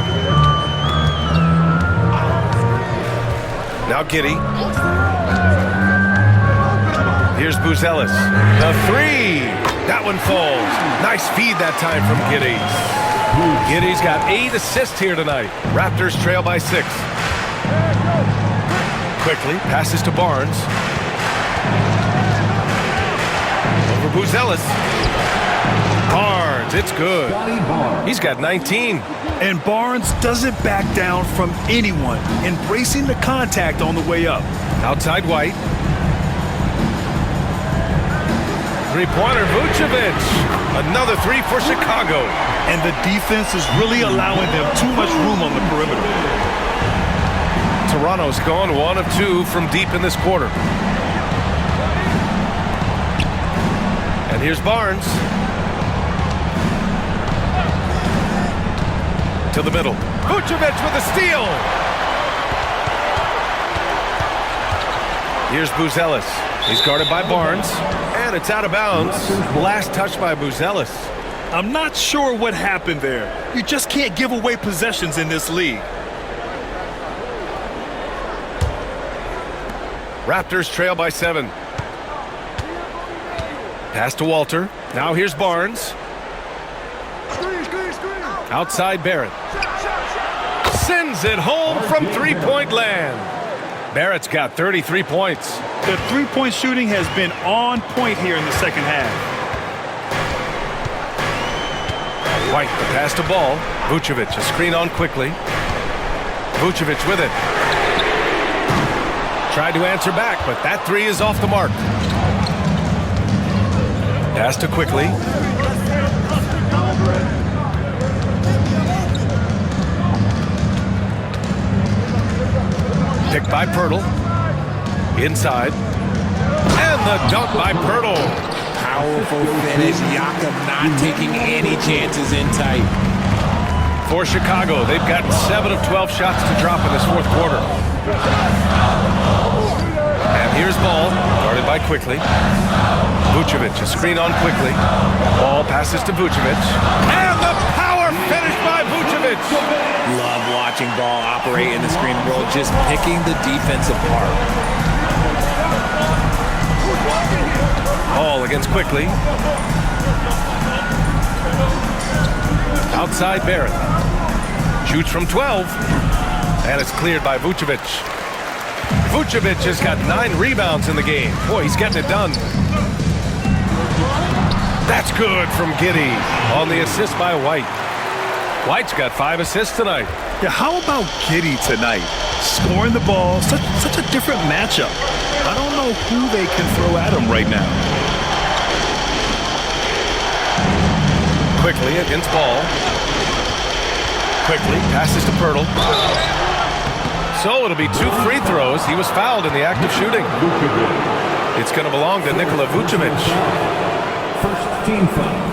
Now Giddy. Here's Buzelis. The 3. That one falls. Nice feed that time from Giddy. Giddy's got 8 assists here tonight. Raptors trail by 6. Quickly passes to Barnes. Buzelis. Barnes, it's good. He's got 19. And Barnes doesn't back down from anyone, embracing the contact on the way up. Outside White. Three-pointer, Vucevic. Another three for Chicago. And the defense is really allowing them too much room on the perimeter. Toronto's gone 1 of 2 from deep in this quarter. And here's Barnes. To the middle. Vucevic with a steal. Here's Buzelis. He's guarded by Barnes. And it's out of bounds. Last touch by Buzelis. I'm not sure what happened there. You just can't give away possessions in this league. Raptors trail by 7. Pass to Walter. Now here's Barnes. Outside Barrett. Sends it home from three-point land. Barrett's got 33 points. The three-point shooting has been on point here in the second half. White, the pass to Ball. Vucevic, a screen on quickly. Vucevic with it. Tried to answer back, but that three is off the mark. Pass to quickly. Picked by Pirtle. Inside. And the dunk by Pirtle. Powerful finish. Jakob not taking any chances in tight. For Chicago, they've got 7 of 12 shots to drop in this fourth quarter. And here's Ball, guarded by Quickly. Vucevic, a screen on Quickly. Ball passes to Vucevic. And the power finish by Vucevic. Love watching Ball operate in the screen world, just picking the defense apart. Ball against Quickly. Outside Barrett. Shoots from 12. And it's cleared by Vucevic. Vucevic has got 9 rebounds in the game. Boy, he's getting it done. That's good from Giddey on the assist by White. White's got 5 assists tonight. Yeah, how about Giddey tonight? Scoring the ball, such a different matchup. I don't know who they can throw at him right now. Quickly against Ball. Quickly passes to Pirtle. So it'll be 2 free throws. He was fouled in the act of shooting. It's going to belong to Nikola Vucevic. First team foul.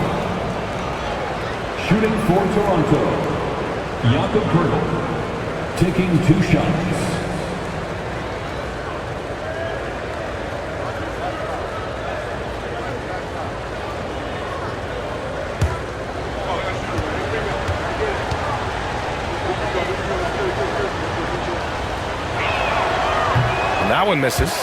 Shooting for Toronto, Jakob Poeltl, taking 2 shots. That one misses.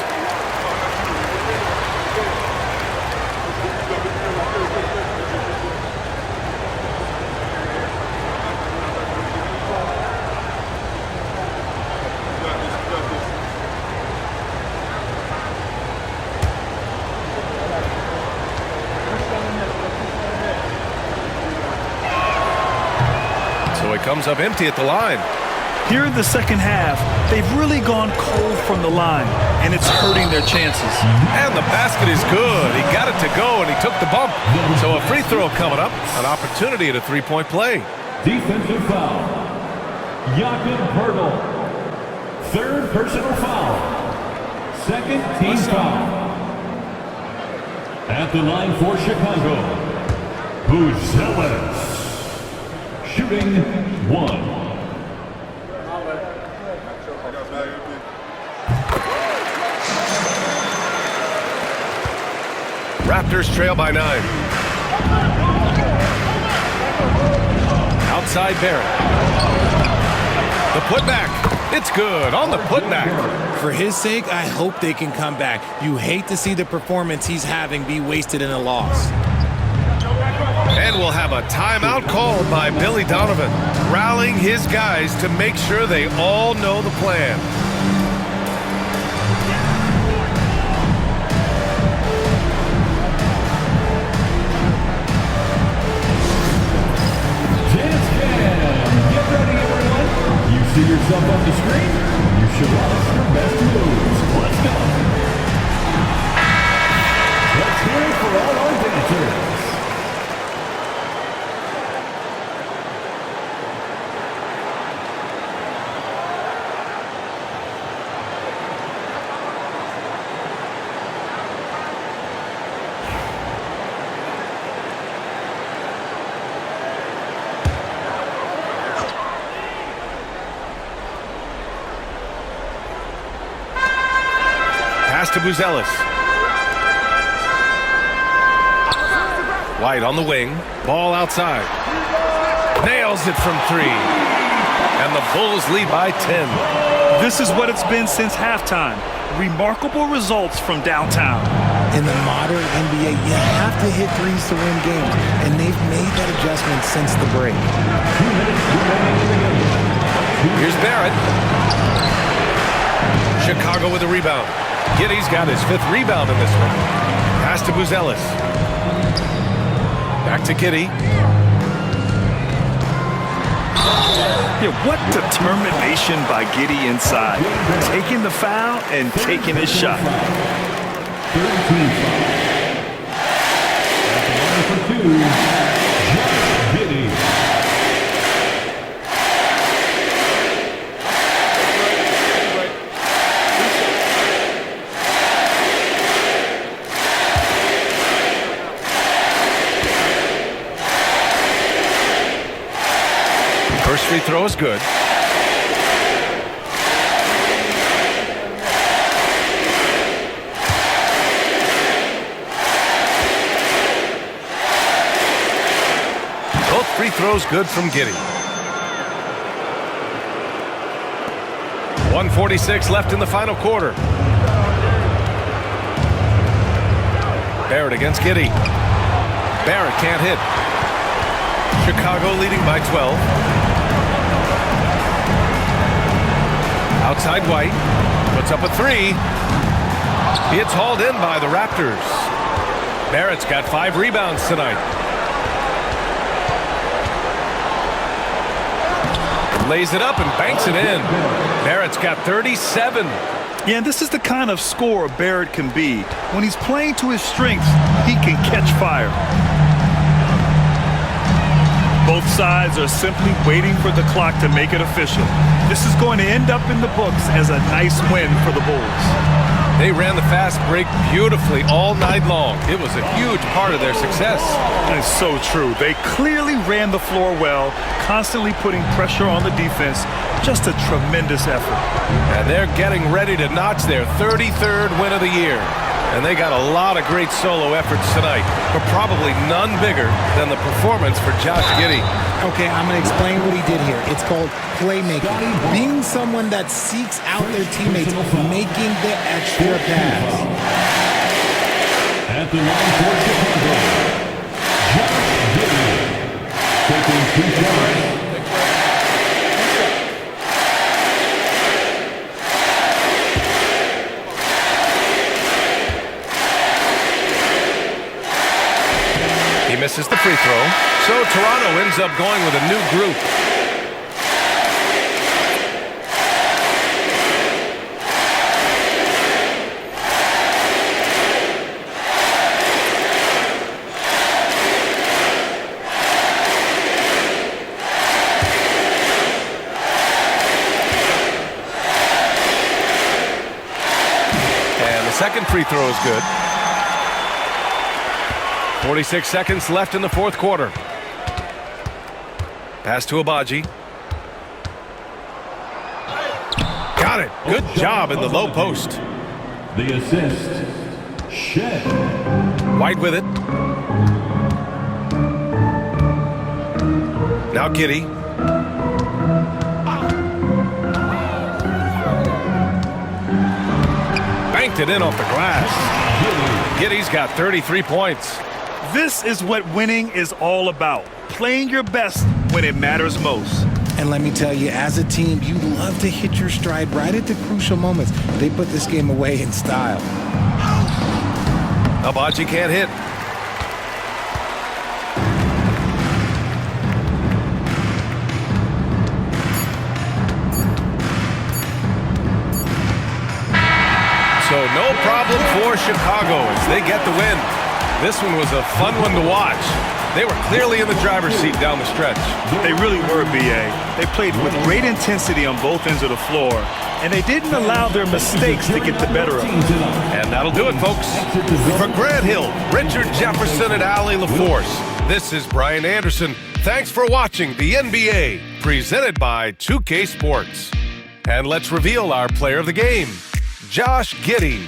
So it comes up empty at the line. Here in the second half, they've really gone cold from the line, and it's hurting their chances. And the basket is good. He got it to go, and he took the bump. So a free throw coming up. An opportunity at a three-point play. Defensive foul. Jakob Poeltl. 3rd personal foul. 2nd team foul. At the line for Chicago, Buzelis. Shooting 1. Raptors trail by 9. Outside Barrett. The putback. It's good on the putback. For his sake, I hope they can come back. You hate to see the performance he's having be wasted in a loss. And we'll have a timeout called by Billy Donovan, rallying his guys to make sure they all know the plan. to Buzelis. White on the wing. Ball outside. Nails it from 3. And the Bulls lead by 10. This is what it's been since halftime. Remarkable results from downtown. In the modern NBA, you have to hit threes to win games, and they've made that adjustment since the break. Here's Barrett. Chicago with a rebound. Giddey's got his 5th rebound in this one. Pass to Buzelis. Back to Giddey. Yeah, what determination by Giddey inside. Taking the foul and taking his shot. 13 foul. At the line for 2, Josh Giddey. First free throw is good. Both free throws good from Giddey. 1:46 left in the final quarter. Barrett against Giddey. Barrett can't hit. Chicago leading by 12. Outside White. Puts up a 3. It's hauled in by the Raptors. Barrett's got 5 rebounds tonight. Lays it up and banks it in. Barrett's got 37. Yeah, and this is the kind of scorer Barrett can be. When he's playing to his strengths, he can catch fire. Both sides are simply waiting for the clock to make it official. This is going to end up in the books as a nice win for the Bulls. They ran the fast break beautifully all night long. It was a huge part of their success. That is so true. They clearly ran the floor well, constantly putting pressure on the defense. Just a tremendous effort. And they're getting ready to notch their 33rd win of the year. And they got a lot of great solo efforts tonight, but probably none bigger than the performance for Josh Giddey. Okay, I'm going to explain what he did here. It's called playmaking. Being someone that seeks out their teammates, making the extra pass. At the line for Chicago, Josh Giddey. Taking 2 shots. He misses the free throw, so Toronto ends up going with a new group. And the second free throw is good. 46 seconds left in the 4th quarter. Pass to Agbaji. Got it. Good job in the low post. The assist, Shed. White with it. Now Giddey. Banked it in off the glass. Giddey's got 33 points. This is what winning is all about. Playing your best when it matters most. And let me tell you, as a team, you love to hit your stride right at the crucial moments. They put this game away in style. Agbaji can't hit. So no problem for Chicago as they get the win. This one was a fun one to watch. They were clearly in the driver's seat down the stretch. They really were, B.A. They played with great intensity on both ends of the floor, and they didn't allow their mistakes to get the better of them. And that'll do it, folks. For Grant Hill, Richard Jefferson, and Allie LaForce, this is Brian Anderson. Thanks for watching the NBA, presented by 2K Sports. And let's reveal our player of the game, Josh Giddey.